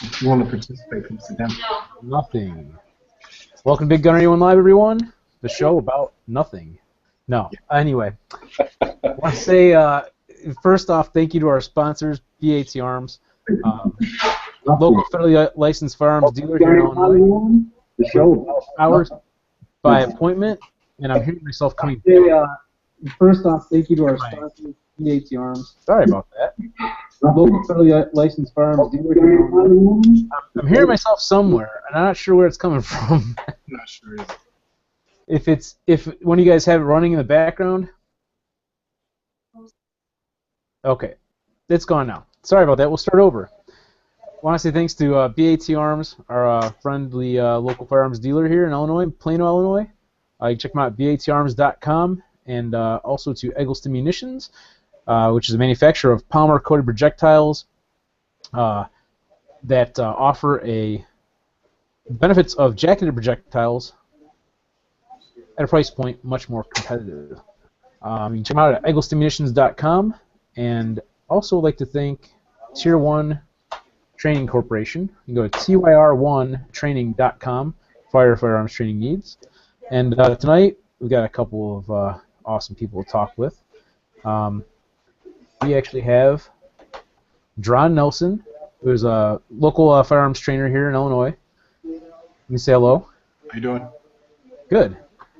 If you want to participate, come sit down. Nothing. Welcome to BigGunner81 Live, everyone. The show about nothing. No. Anyway, I want to say, first off, thank you to our sponsors, BAT Arms, local federally licensed firearms dealer here in Illinois. The show Hours by appointment, and I'm hearing myself coming back. First off, thank you to our sponsors, BAT Arms. Sorry about that. Local federally licensed firearms dealer here in Illinois. I'm hearing myself somewhere, and I'm not sure where it's coming from. I'm not sure either. If one of you guys have it running in the background. Okay, it's gone now. Sorry about that. We'll start over. I want to say thanks to BAT Arms, our friendly local firearms dealer here in Illinois, Plano, Illinois. You can check them out at batarms.com, and also to Eggleston Munitions, which is a manufacturer of polymer-coated projectiles that offer a benefits of jacketed projectiles at a price point much more competitive. You can check them out at egglestonmunitions.com, and also like to thank Tier 1 Training Corporation. You can go to tyr1training.com for your firearms training needs. And tonight we've got a couple of awesome people to talk with. We actually have Jeron Nelson, who's a local firearms trainer here in Illinois. You can say hello. How you doing? Good.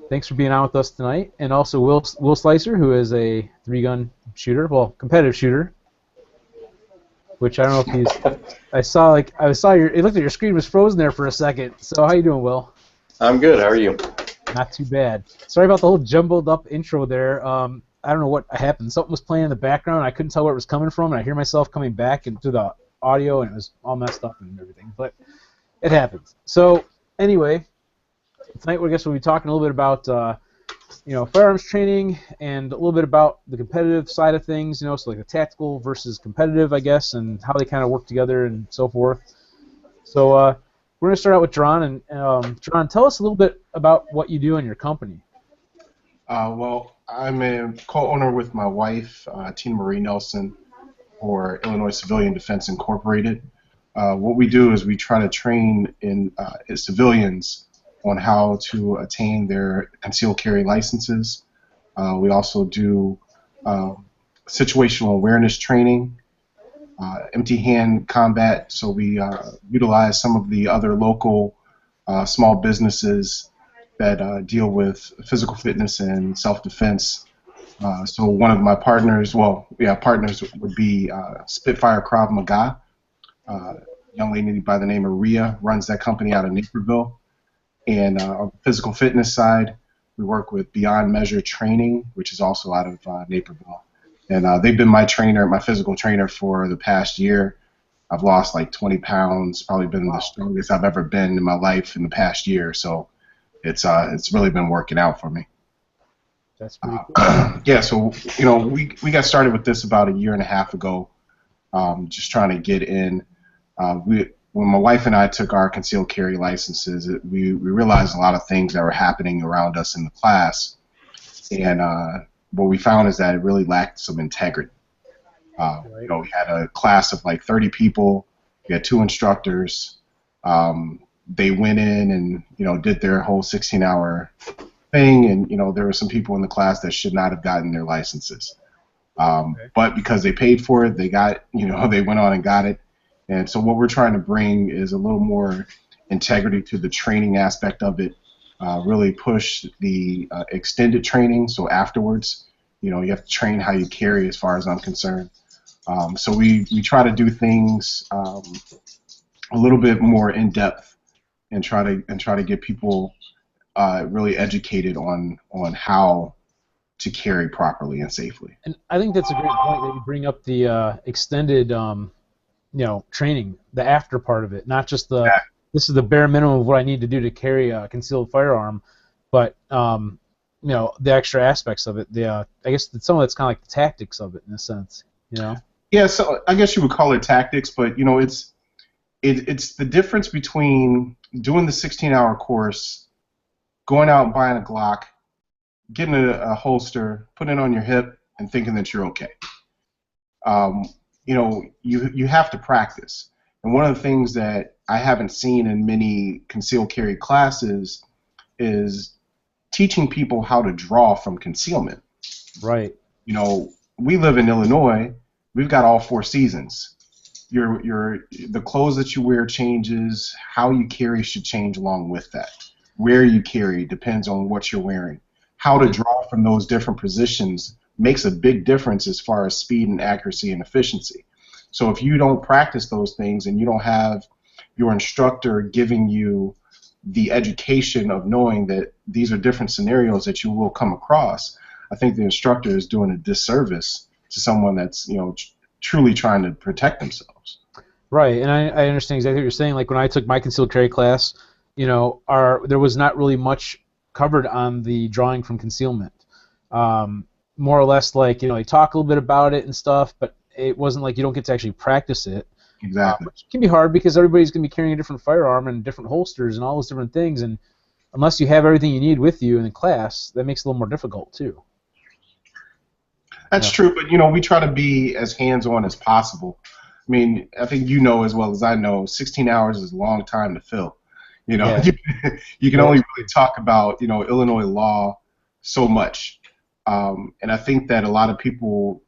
Thanks for being on with us tonight. And also Will Slicer, who is a three-gun shooter, well, competitive shooter. Which I don't know if he's. I saw your. It looked like your screen was frozen there for a second. So how you doing, Will? I'm good. How are you? Not too bad. Sorry about the whole jumbled up intro there. I don't know what happened. Something was playing in the background. I couldn't tell where it was coming from, and I hear myself coming back into the audio, and it was all messed up and everything. But it happens. So anyway, tonight I guess we'll be talking a little bit about firearms training and a little bit about the competitive side of things. So like the tactical versus competitive, I guess, and how they kind of work together and so forth. So we're going to start out with Jeron. And Jeron, tell us a little bit about what you do in your company. Well, I'm a co-owner with my wife, Tina Marie Nelson, for Illinois Civilian Defense Incorporated. What we do is we try to train in civilians on how to attain their concealed carry licenses. We also do situational awareness training, empty hand combat, so we utilize some of the other local small businesses that deal with physical fitness and self-defense. So one of my partners, partners would be Spitfire Krav Maga. A young lady by the name of Rhea runs that company out of Naperville. And on the physical fitness side, we work with Beyond Measure Training, which is also out of Naperville. And they've been my trainer, my physical trainer, for the past year. I've lost like 20 pounds, probably been the strongest I've ever been in my life in the past year. So it's really been working out for me. That's pretty cool. Yeah, so we got started with this about a year and a half ago, just trying to get in. When my wife and I took our concealed carry licenses, we realized a lot of things that were happening around us in the class, and what we found is that it really lacked some integrity. We had a class of like 30 people. We had 2 instructors. They went in and did their whole 16-hour thing, and there were some people in the class that should not have gotten their licenses, but because they paid for it, they got they went on and got it. And so what we're trying to bring is a little more integrity to the training aspect of it, really push the extended training, so afterwards, you have to train how you carry as far as I'm concerned. So we try to do things a little bit more in-depth and try to get people really educated on how to carry properly and safely. And I think that's a great point that you bring up the extended training, the after part of it, not just this is the bare minimum of what I need to do to carry a concealed firearm, but the extra aspects of it. I guess some of it's kind of like the tactics of it in a sense. Yeah, so I guess you would call it tactics, but it's the difference between doing the 16-hour course, going out and buying a Glock, getting a holster, putting it on your hip, and thinking that you're okay. You have to practice. And one of the things that I haven't seen in many concealed carry classes is teaching people how to draw from concealment. Right. You know, we live in Illinois. We've got all 4 seasons. The clothes that you wear changes. How you carry should change along with that. Where you carry depends on what you're wearing. How to draw from those different positions makes a big difference as far as speed and accuracy and efficiency. So if you don't practice those things and you don't have your instructor giving you the education of knowing that these are different scenarios that you will come across, I think the instructor is doing a disservice to someone that's, you know, truly trying to protect themselves. Right, and I understand exactly what you're saying. Like when I took my concealed carry class, you know, there was not really much covered on the drawing from concealment. More or less, like, you know, they talk a little bit about it and stuff, but it wasn't like you don't get to actually practice it. Exactly. Which can be hard because everybody's going to be carrying a different firearm and different holsters and all those different things, and unless you have everything you need with you in the class, that makes it a little more difficult too. That's true, but you know, we try to be as hands-on as possible. I mean, I think you know as well as I know, 16 hours is a long time to fill. You know, Yeah. you can only really talk about, you know, Illinois law so much, and I think that a lot of people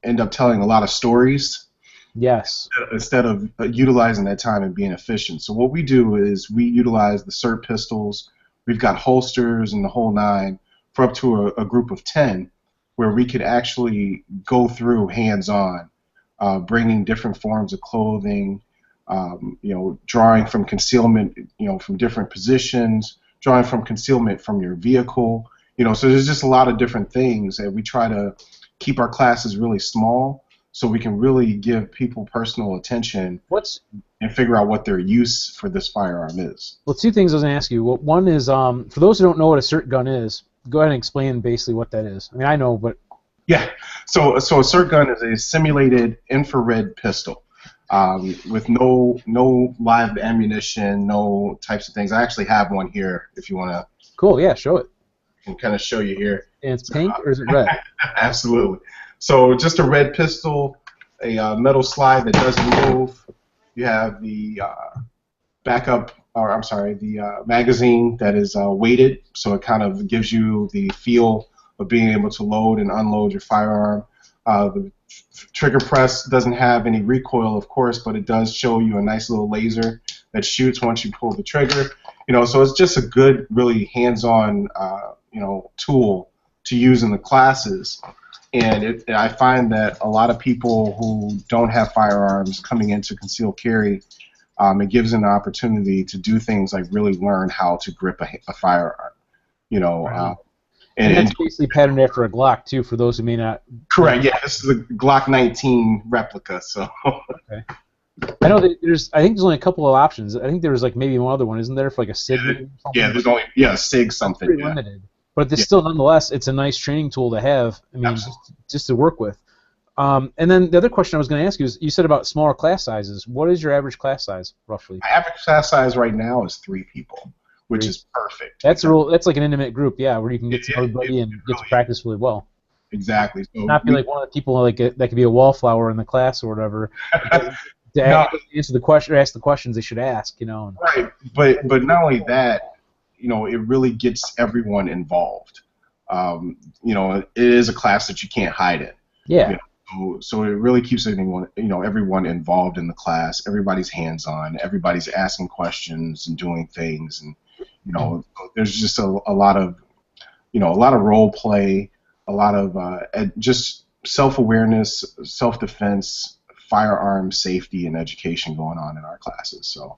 end up telling a lot of stories. Yes. Instead of utilizing that time and being efficient. So what we do is we utilize the SIRT pistols. We've got holsters and the whole nine for up to a group of 10, where we could actually go through hands-on, bringing different forms of clothing, you know, drawing from concealment, you know, from different positions, drawing from concealment from your vehicle, you know. So there's just a lot of different things that we try to keep our classes really small, so we can really give people personal attention and figure out what their use for this firearm is. Well, 2 things I was going to ask you. Well, one is, for those who don't know what a SIRT gun is, go ahead and explain basically what that is. I mean, I know, but... Yeah, so a SIRT gun is a simulated infrared pistol with no live ammunition, no types of things. I actually have one here if you want to... Cool, yeah, show it. I can kind of show you here. And it's pink or is it red? Absolutely. So just a red pistol, a metal slide that doesn't move. You have the the magazine that is weighted, so it kind of gives you the feel of being able to load and unload your firearm. The trigger press doesn't have any recoil, of course, but it does show you a nice little laser that shoots once you pull the trigger. You know, so it's just a good, really hands-on, you know, tool to use in the classes. And I find that a lot of people who don't have firearms coming into concealed carry, it gives them an opportunity to do things like really learn how to grip a firearm. You know, right. And that's basically patterned after a Glock too, for those who may not. Correct. Yeah, this is a Glock 19 replica. So. Okay. I know that I think there's only a couple of options. I think there's like maybe one other one, isn't there, for like a SIG? Yeah, there's only SIG something. Pretty limited. But it's still, nonetheless, it's a nice training tool to have. I mean, just to work with. And then the other question I was going to ask you is, you said about smaller class sizes. What is your average class size, roughly? My average class size right now is 3 people, which is perfect. That's that's like an intimate group, yeah, where you can get to know everybody and get to practice really well. Exactly. So not be like one of the people like that could be a wallflower in the class or whatever. Answer the question or ask the questions they should ask, you know. Right, but not only that. You know, it really gets everyone involved. You know, it is a class that you can't hide in. Yeah. You know, so it really keeps everyone involved in the class. Everybody's hands-on. Everybody's asking questions and doing things, and you know, there's just a lot of, you know, a lot of role play, a lot of just self-awareness, self-defense, firearm safety, and education going on in our classes. So.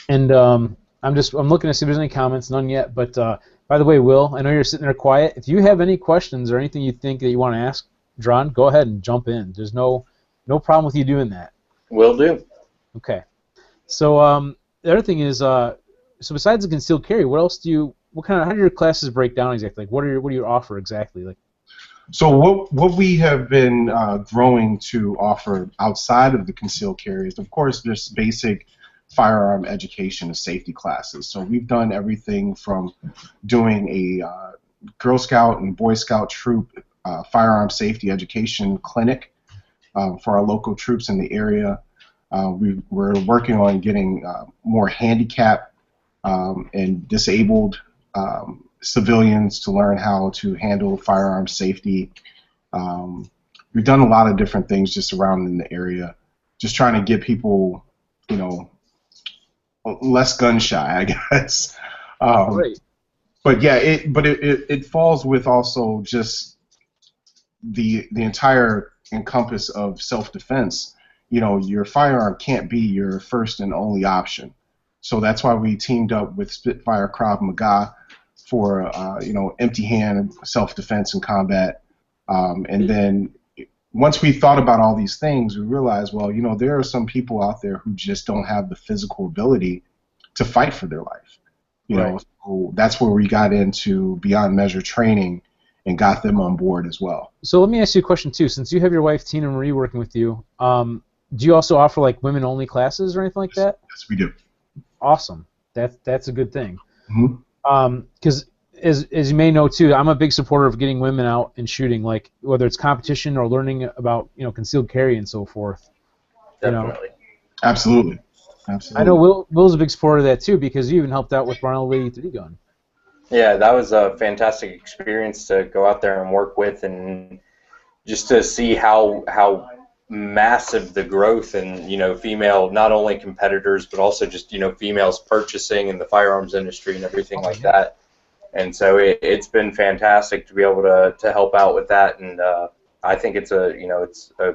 And I'm looking to see if there's any comments. None yet. But by the way, Will, I know you're sitting there quiet. If you have any questions or anything you think that you want to ask Jeron, go ahead and jump in. There's no problem with you doing that. Will do. Okay. So the other thing is, so besides the concealed carry, what else how do your classes break down exactly? Like, what do you offer exactly? Like. So what we have been growing to offer outside of the concealed carry is, of course, just basic firearm education and safety classes. So we've done everything from doing a Girl Scout and Boy Scout troop firearm safety education clinic for our local troops in the area. We're working on getting more handicapped and disabled civilians to learn how to handle firearm safety. We've done a lot of different things just around in the area, just trying to get people, you know, less gun shy, I guess. Right. But yeah, it falls with also just the entire encompass of self-defense. You know, your firearm can't be your first and only option. So that's why we teamed up with Spitfire Krav Maga for you know, empty hand self-defense and combat. And then once we thought about all these things, we realized, well, you know, there are some people out there who just don't have the physical ability to fight for their life. You know, so that's where we got into Beyond Measure training and got them on board as well. So let me ask you a question too. Since you have your wife Tina Marie working with you, do you also offer like women-only classes or anything like that? Yes, we do. Awesome. That's a good thing. Mm-hmm. Because as you may know too, I'm a big supporter of getting women out and shooting, like whether it's competition or learning about, you know, concealed carry and so forth. Definitely. You know? Absolutely. Absolutely. I know Will's a big supporter of that too, because you even helped out with Ronald 83 gun. Yeah, that was a fantastic experience to go out there and work with, and just to see how massive the growth and, you know, female, not only competitors but also just, you know, females purchasing in the firearms industry and everything like that. And so it's been fantastic to be able to help out with that, and I think it's a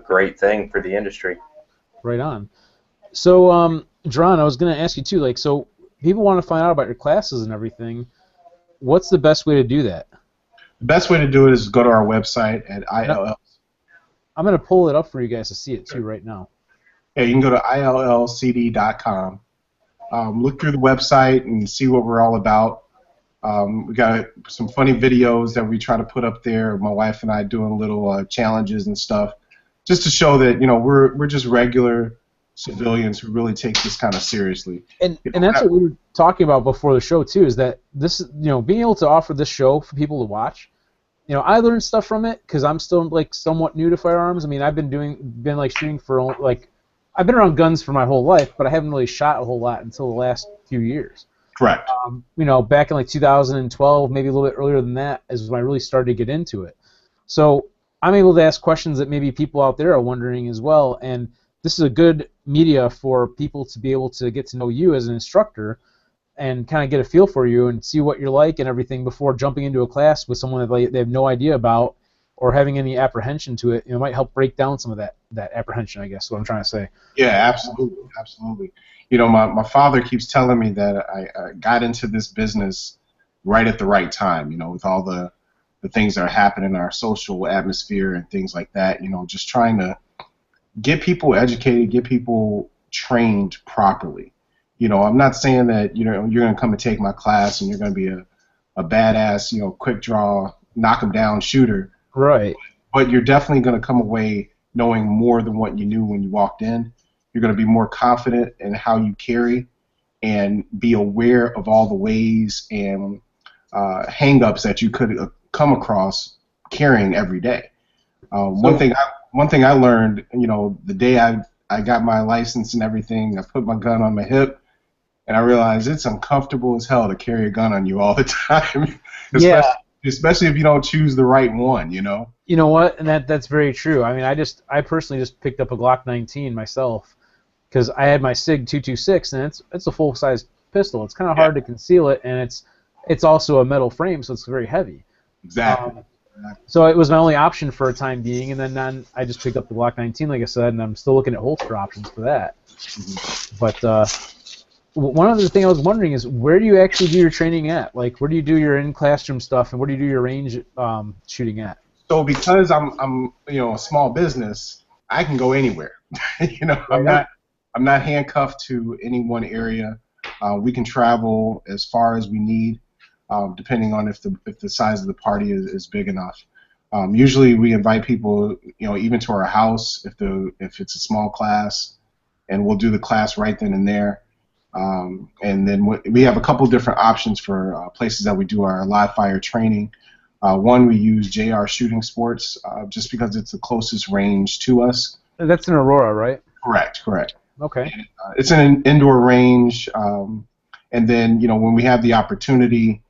great thing for the industry. Right on. So, Jeron, I was going to ask you too, like, so people want to find out about your classes and everything. What's the best way to do that? The best way to do it is go to our website at ILL. I'm going to pull it up for you guys to see it too right now. Yeah, you can go to ILLCD.com. Look through the website and see what we're all about. We got some funny videos that we try to put up there. My wife and I doing little challenges and stuff, just to show that, you know, we're just regular civilians who really take this kind of seriously. And that's what we were talking about before the show too, is that this, you know, being able to offer this show for people to watch. You know, I learned stuff from it because I'm still like somewhat new to firearms. I mean, I've been like shooting for like, I've been around guns for my whole life, but I haven't really shot a whole lot until the last few years. Correct. You know, back in like 2012, maybe a little bit earlier than that, is when I really started to get into it. So I'm able to ask questions that maybe people out there are wondering as well, and this is a good media for people to be able to get to know you as an instructor and kind of get a feel for you and see what you're like and everything before jumping into a class with someone that they have no idea about or having any apprehension to it. It might help break down some of that apprehension, I guess, is what I'm trying to say. Yeah, absolutely, absolutely. You know, my father keeps telling me that I got into this business right at the right time, you know, with all the things that are happening in our social atmosphere and things like that, you know, just trying to get people educated, get people trained properly. You know, I'm not saying that, you know, you're going to come and take my class and you're going to be a badass, you know, quick draw, knock 'em down shooter. Right. But you're definitely going to come away knowing more than what you knew when you walked in. You're going to be more confident in how you carry and be aware of all the ways and hang-ups that you could come across carrying every day. One thing I learned, you know, the day I got my license and everything, I put my gun on my hip, and I realized it's uncomfortable as hell to carry a gun on you all the time. Especially if you don't choose the right one, you know. You know what? And that's very true. I mean, I personally just picked up a Glock 19 myself because I had my SIG 226, and it's a full-size pistol. It's kind of hard to conceal it, and it's also a metal frame, so it's very heavy. Exactly. So it was my only option for a time being, and then I just picked up the Glock 19, like I said, and I'm still looking at holster options for that. But one other thing I was wondering is, where do you actually do your training at? Like, where do you do your in-classroom stuff, and where do you do your range shooting at? So because I'm you know, a small business, I can go anywhere. You know, I'm not handcuffed to any one area. We can travel as far as we need, depending on if the size of the party is big enough. Usually we invite people, you know, even to our house if it's a small class, and we'll do the class right then and there. And then we have a couple different options for places that we do our live fire training. One, we use JR Shooting Sports just because it's the closest range to us. That's in Aurora, right? Correct. Okay. And, it's an indoor range, and then when we have the opportunity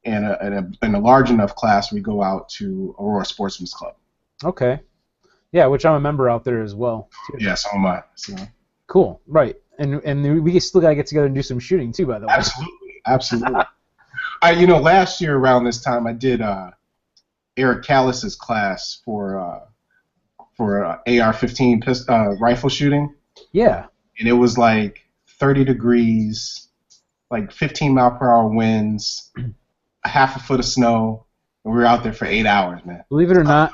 in a large enough class, we go out to Aurora Sportsman's Club. Okay. Yeah, which I'm a member out there as well. Too. Yeah, so am I. So. Cool. Right. And we still gotta get together and do some shooting too, by the way. Absolutely. Last year around this time, I did Eric Callis's class for AR-15 rifle shooting. Yeah. And it was like 30 degrees, like 15-mile-per-hour winds, a half a foot of snow, and we were out there for 8 hours, man. Believe it or not,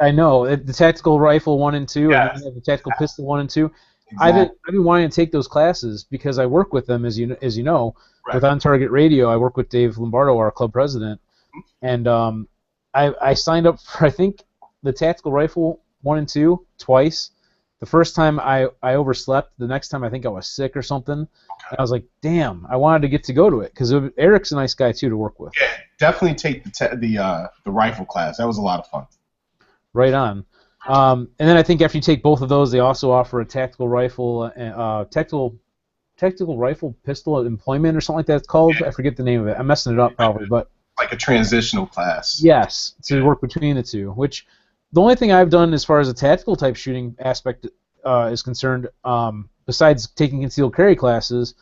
I know the tactical rifle 1 and 2, Yes. and the tactical pistol 1 and 2. Exactly. I've been wanting to take those classes because I work with them, as you know, Right. with On Target Radio. I work with Dave Lombardo, our club president, and I signed up for, I think, the tactical rifle 1 and 2 twice. The first time I overslept. The next time I think I was sick or something. Okay. And I was like, damn, I wanted to get to go to it because Eric's a nice guy too to work with. Yeah, definitely take the rifle class. That was a lot of fun. Right on. And then I think after you take both of those, they also offer a tactical rifle, tactical rifle pistol employment or something like that. It's called. Yeah. I forget the name of it. I'm messing it up probably, but like a transitional class. Yes, to work between the two. Which the only thing I've done as far as a tactical type shooting aspect is concerned, besides taking concealed carry classes,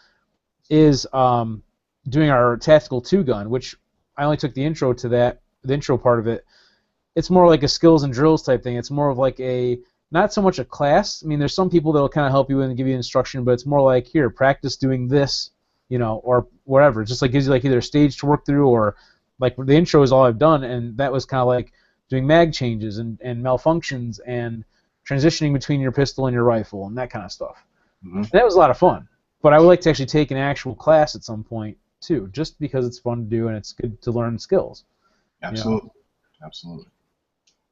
is doing our tactical 2-gun, which I only took the intro to that, the intro part of it. It's more like a skills and drills type thing. It's more of like not so much a class. I mean, there's some people that'll kind of help you and give you instruction, but it's more like, here, practice doing this, or whatever. It just like gives you like either a stage to work through, or like the intro is all I've done, and that was kind of like doing mag changes and malfunctions and transitioning between your pistol and your rifle and that kind of stuff. Mm-hmm. And that was a lot of fun. But I would like to actually take an actual class at some point too, just because it's fun to do and it's good to learn skills. Absolutely. Absolutely.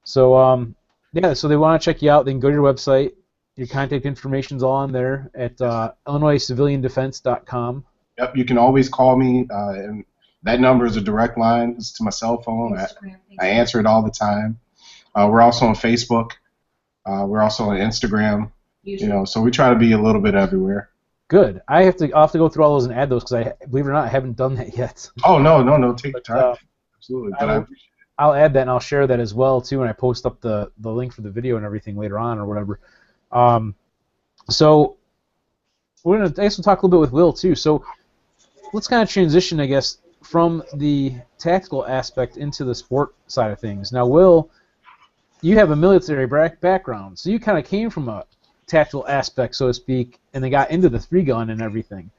So yeah, so they want to check you out. They can go to your website. Your contact information's all on there at IllinoisCivilianDefense.com. Yep, you can always call me, and that number is a direct line. It's to my cell phone. I answer it all the time. We're also on Facebook. We're also on Instagram. So we try to be a little bit everywhere. Good. I'll have to go through all those and add those because believe it or not, I haven't done that yet. Oh no, take your time. Absolutely. But I appreciate it. I'll add that and I'll share that as well too when I post up the link for the video and everything later on or whatever. So I guess we'll talk a little bit with Will too. So let's kind of transition, I guess, from the tactical aspect into the sport side of things. Now, Will, you have a military background, so you kind of came from a tactical aspect, so to speak, and then got into the 3-gun and everything.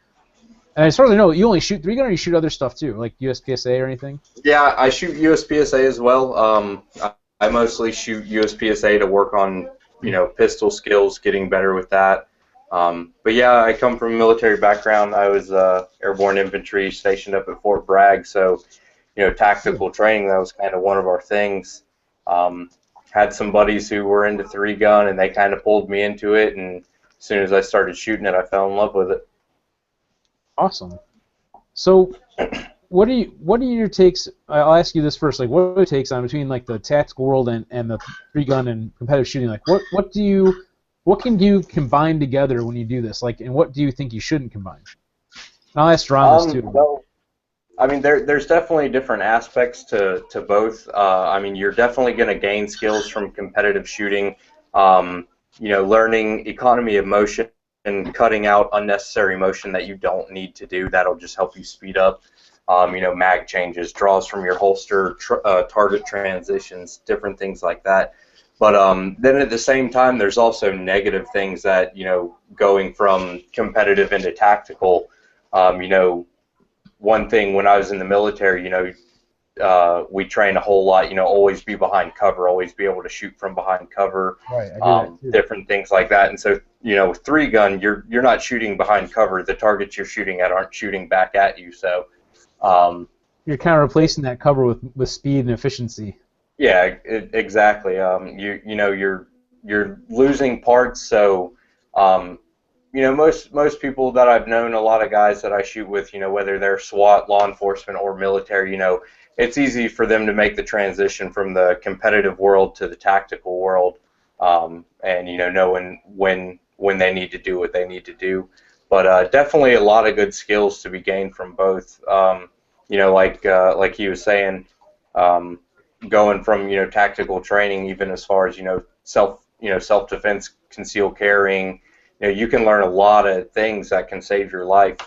And as far as I know, you only shoot 3-gun, or you shoot other stuff too, like USPSA or anything? Yeah, I shoot USPSA as well. I mostly shoot USPSA to work on, pistol skills, getting better with that. But yeah, I come from a military background. I was airborne infantry stationed up at Fort Bragg, so tactical training, that was kind of one of our things. Had some buddies who were into 3-gun, and they kind of pulled me into it, and as soon as I started shooting it, I fell in love with it. Awesome. So, what are your takes? I'll ask you this first. Like, what are your takes on between like the tactical world and the 3-gun and competitive shooting? Like, what can you combine together when you do this? Like, and what do you think you shouldn't combine? And I'll ask Jeron this too. Well, I mean, there's definitely different aspects to both. I mean, you're definitely going to gain skills from competitive shooting. Learning economy of motion and cutting out unnecessary motion that you don't need to do. That'll just help you speed up. Mag changes, draws from your holster, target transitions, different things like that. But then at the same time, there's also negative things that, going from competitive into tactical, one thing when I was in the military, we train a whole lot, always be behind cover, always be able to shoot from behind cover, right, different things like that. And so, with 3-gun, you're not shooting behind cover. The targets you're shooting at aren't shooting back at you. So you're kind of replacing that cover with speed and efficiency. Yeah, exactly. You're losing parts. So most people that I've known, a lot of guys that I shoot with, whether they're SWAT, law enforcement, or military, it's easy for them to make the transition from the competitive world to the tactical world, and knowing when when they need to do what they need to do. But definitely a lot of good skills to be gained from both. Like he was saying, going from tactical training, even as far as self-defense, concealed carrying. You can learn a lot of things that can save your life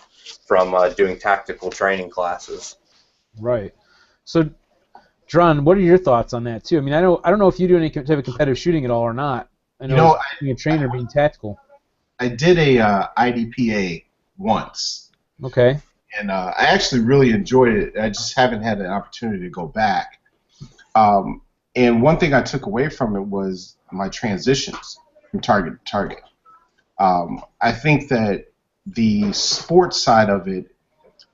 from doing tactical training classes. Right. So, Jeron, what are your thoughts on that too? I mean, I don't know if you do any type of competitive shooting at all or not. I know being a trainer, being tactical. I did a IDPA once. Okay. And I actually really enjoyed it. I just haven't had an opportunity to go back. And one thing I took away from it was my transitions from target to target. I think that the sports side of it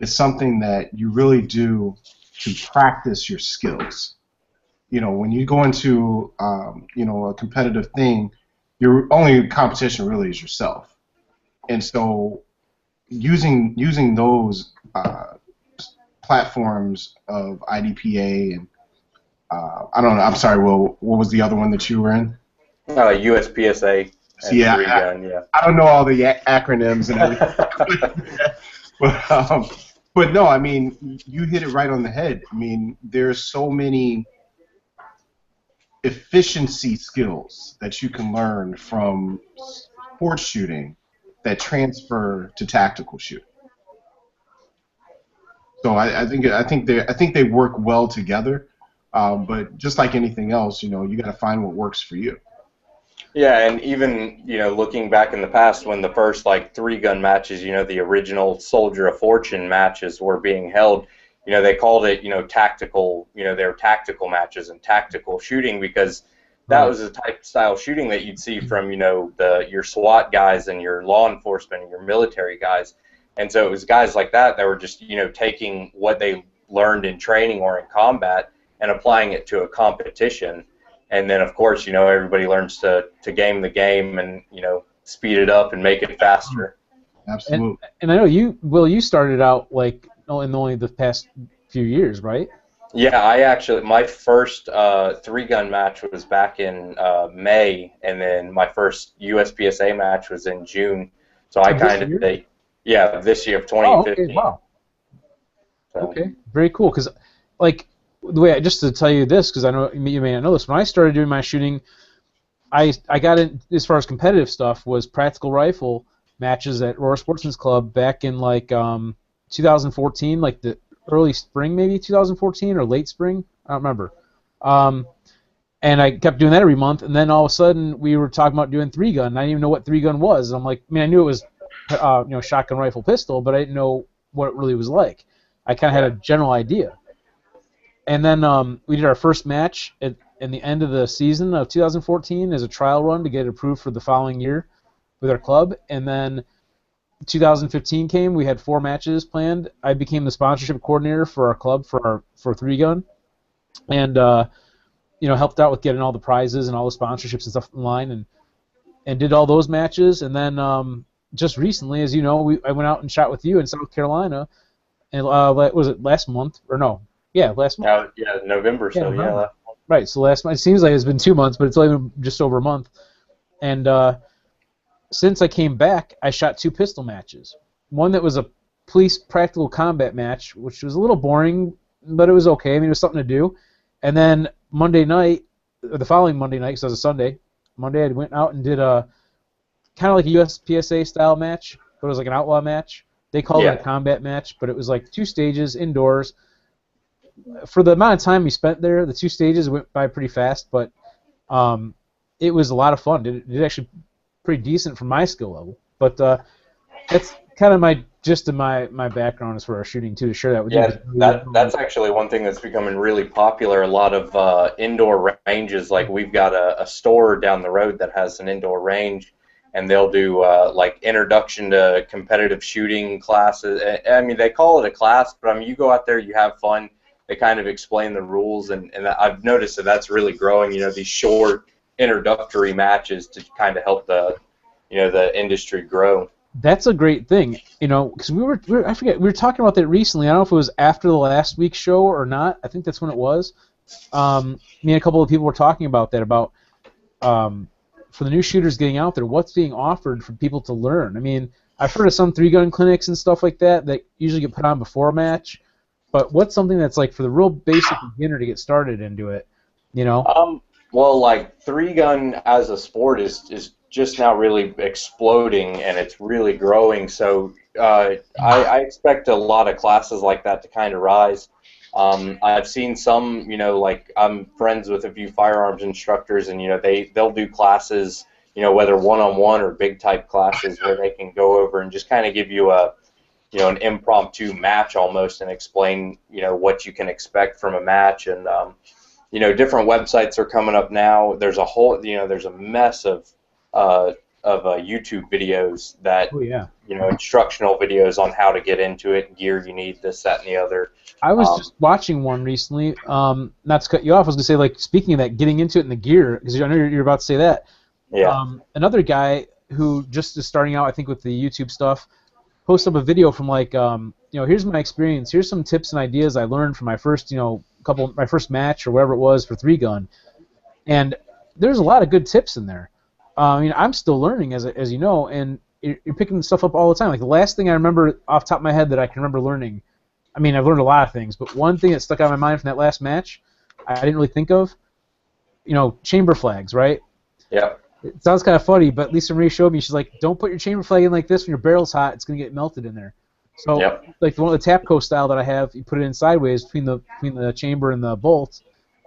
is something that you really do to practice your skills. When you go into a competitive thing, your only competition really is yourself. And so using those platforms of IDPA and I don't know. I'm sorry. Well, what was the other one that you were in? USPSA. Yeah, I don't know all the acronyms and everything. But no, I mean, you hit it right on the head. I mean, there's so many efficiency skills that you can learn from sports shooting that transfer to tactical shooting. So I think they work well together. But just like anything else, you got to find what works for you. Yeah, and even looking back in the past when the first three-gun matches, the original Soldier of Fortune matches were being held, they called it tactical, they were tactical matches and tactical shooting because that was the type of style shooting that you'd see from your SWAT guys and your law enforcement and your military guys. And so it was guys like that were just taking what they learned in training or in combat and applying it to a competition. And then, of course, everybody learns to game the game and, speed it up and make it faster. Absolutely. And I know you started out in only the past few years, right? Yeah, my first three-gun match was back in May, and then my first USPSA match was in June. So I kind of, this year of 2015. Oh, okay, wow. So. Okay, very cool. Because, the way just to tell you this, because I know you may not know this, when I started doing my shooting, I got in as far as competitive stuff was practical rifle matches at Aurora Sportsman's Club back in 2014, the early spring maybe 2014 or late spring, I don't remember. And I kept doing that every month, and then all of a sudden we were talking about doing three-gun, and I didn't even know what three-gun was. And I'm like, I knew it was shotgun rifle pistol, but I didn't know what it really was like. I kind of had a general idea. And then we did our first match in the end of the season of 2014 as a trial run to get it approved for the following year with our club. And then 2015 came. We had 4 matches planned. I became the sponsorship coordinator for our club for three-gun, and helped out with getting all the prizes and all the sponsorships and stuff in line, and did all those matches. And then just recently, as you know, I went out and shot with you in South Carolina, and was it last month or no? Yeah, last month. November. So yeah. Right. So last month. It seems like it's been 2 months, but it's only been just over a month. And since I came back, I shot 2 pistol matches. One that was a police practical combat match, which was a little boring, but it was okay. I mean, it was something to do. And then Monday night, or the following Monday night, because it was a Sunday, I went out and did a kind of like a USPSA style match, but it was like an outlaw match. They called it a combat match, but it was 2 stages indoors. For the amount of time we spent there, the 2 stages went by pretty fast, but it was a lot of fun. It was actually pretty decent for my skill level. But that's kind of my background as far as shooting too, to share that with you. Yeah, that's actually one thing that's becoming really popular. A lot of indoor ranges, we've got a store down the road that has an indoor range, and they'll do introduction to competitive shooting classes. I mean, they call it a class, but I mean, you go out there, you have fun. They kind of explain the rules, and I've noticed that that's really growing. These short introductory matches to kind of help the industry grow. That's a great thing, because we were talking about that recently. I don't know if it was after the last week's show or not. I think that's when it was. Me and a couple of people were talking about that, about for the new shooters getting out there, what's being offered for people to learn? I mean, I've heard of some 3-gun clinics and stuff like that that usually get put on before a match, but what's something that's like for the real basic beginner to get started into it, you know? Well, like 3-gun as a sport is just now really exploding, and it's really growing. So I expect a lot of classes like that to kind of rise. I've seen some, like I'm friends with a few firearms instructors, and they'll do classes, whether one-on-one or big type classes where they can go over and just kind of give you an impromptu match almost and explain, what you can expect from a match. And different websites are coming up now. There's a whole, there's a mess of YouTube videos that, instructional videos on how to get into it, gear you need, this, that, and the other. I was just watching one recently. Not to cut you off, I was gonna say, like, speaking of that, getting into it in the gear, because I know you're about to say that. Yeah. Another guy who just is starting out, I think, with the YouTube stuff, posted up a video from like, here's my experience. Here's some tips and ideas I learned from my first, my first match or whatever it was for 3-gun, and there's a lot of good tips in there. I'm still learning, as you know, and you're picking stuff up all the time. Like the last thing I remember off the top of my head that I can remember learning, I mean, I've learned a lot of things, but one thing that stuck out in my mind from that last match, I didn't really think of, chamber flags, right? Yeah. It sounds kind of funny, but Lisa Marie showed me, she's like, don't put your chamber flag in like this when your barrel's hot, it's going to get melted in there. So, like the one of the Tapco style that I have, you put it in sideways between the chamber and the bolt.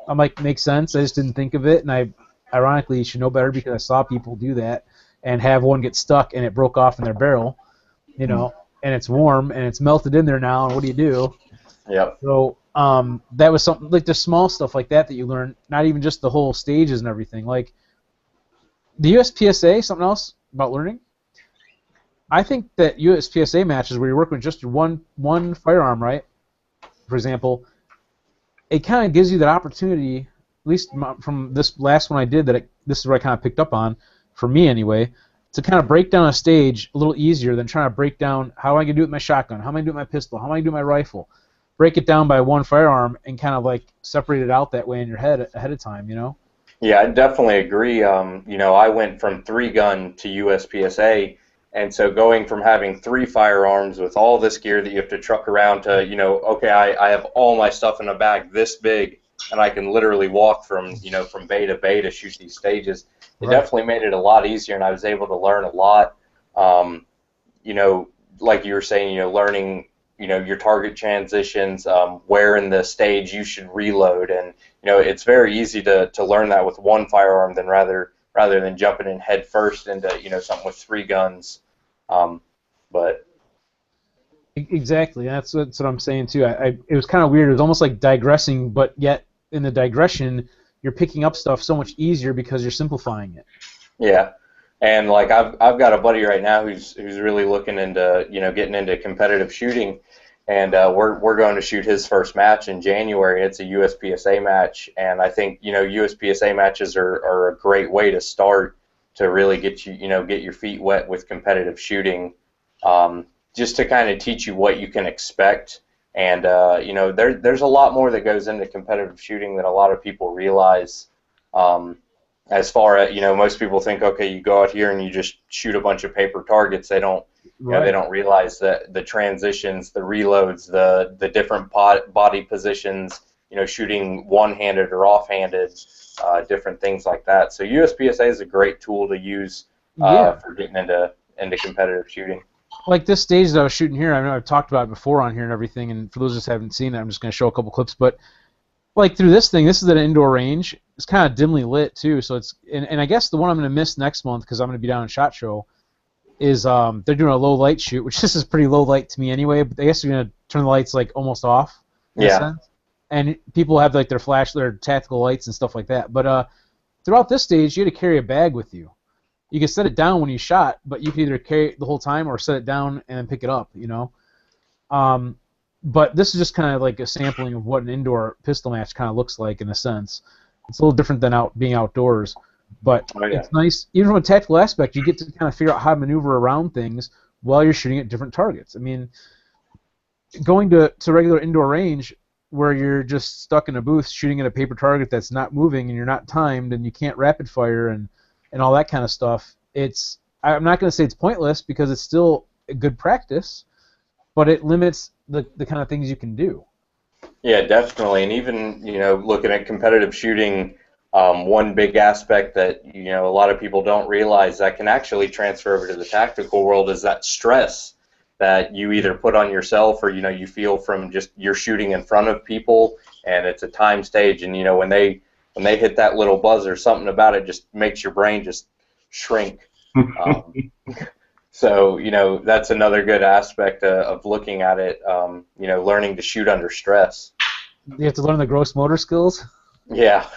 I'm like, makes sense. I just didn't think of it, and I ironically should know better because I saw people do that and have one get stuck and it broke off in their barrel, and it's warm and it's melted in there now, and what do you do? Yep. So that was something, like the small stuff like that you learn, not even just the whole stages and everything. Like the USPSA, something else about learning. I think that USPSA matches where you're working with just your one firearm, right? For example, it kind of gives you that opportunity, at least from this last one I did, this is where I kind of picked up on, for me anyway, to kind of break down a stage a little easier than trying to break down how am I going to do it with my shotgun, how am I going to do it with my pistol, how am I going to do it with my rifle. Break it down by one firearm and kind of like separate it out that way in your head ahead of time, Yeah, I definitely agree. I went from 3-gun to USPSA, and so going from having 3 firearms with all this gear that you have to truck around to, okay, I have all my stuff in a bag this big, and I can literally walk from, from bay to bay to shoot these stages. It definitely made it a lot easier, and I was able to learn a lot. Like you were saying, learning, your target transitions, where in the stage you should reload, and it's very easy to learn that with one firearm than rather than jumping in head first into something with 3 guns. But exactly, that's what I'm saying too. It was kind of weird. It was almost like digressing, but yet in the digression, you're picking up stuff so much easier because you're simplifying it. Yeah. And like I've got a buddy right now who's really looking into getting into competitive shooting, and we're going to shoot his first match in January. It's a USPSA match, and I think USPSA matches are a great way to start to really get you get your feet wet with competitive shooting, just to kind of teach you what you can expect. And there's a lot more that goes into competitive shooting than a lot of people realize. As far as most people think, okay, you go out here and you just shoot a bunch of paper targets. They don't, they don't realize that the transitions, the reloads, the different body positions, shooting one-handed or off-handed, different things like that. So USPSA is a great tool to use for getting into competitive shooting. Like this stage that I was shooting here, I know I've talked about it before on here and everything, and for those who just haven't seen it, I'm just going to show a couple clips, but like through this thing, this is an indoor range. It's kind of dimly lit too, so it's and I guess the one I'm going to miss next month because I'm going to be down in SHOT Show is they're doing a low light shoot, which this is pretty low light to me anyway. But I guess they're going to turn the lights like almost off. In a sense. And people have like their tactical lights and stuff like that. But throughout this stage, you had to carry a bag with you. You could set it down when you shot, but you could either carry it the whole time or set it down and then pick it up. But this is just kind of like a sampling of what an indoor pistol match kind of looks like in a sense. It's a little different than being outdoors, but it's nice. Even from a tactical aspect, you get to kind of figure out how to maneuver around things while you're shooting at different targets. I mean, going to regular indoor range where you're just stuck in a booth shooting at a paper target that's not moving and you're not timed and you can't rapid fire and and all that kind of stuff, I'm not going to say it's pointless because it's still a good practice, but it limits the kind of things you can do. Yeah, definitely. And even, looking at competitive shooting, one big aspect that, a lot of people don't realize that can actually transfer over to the tactical world is that stress that you either put on yourself or, you feel from just you're shooting in front of people and it's a time stage. And, when they hit that little buzzer, something about it just makes your brain just shrink. So, that's another good aspect of looking at it, learning to shoot under stress. You have to learn the gross motor skills. Yeah.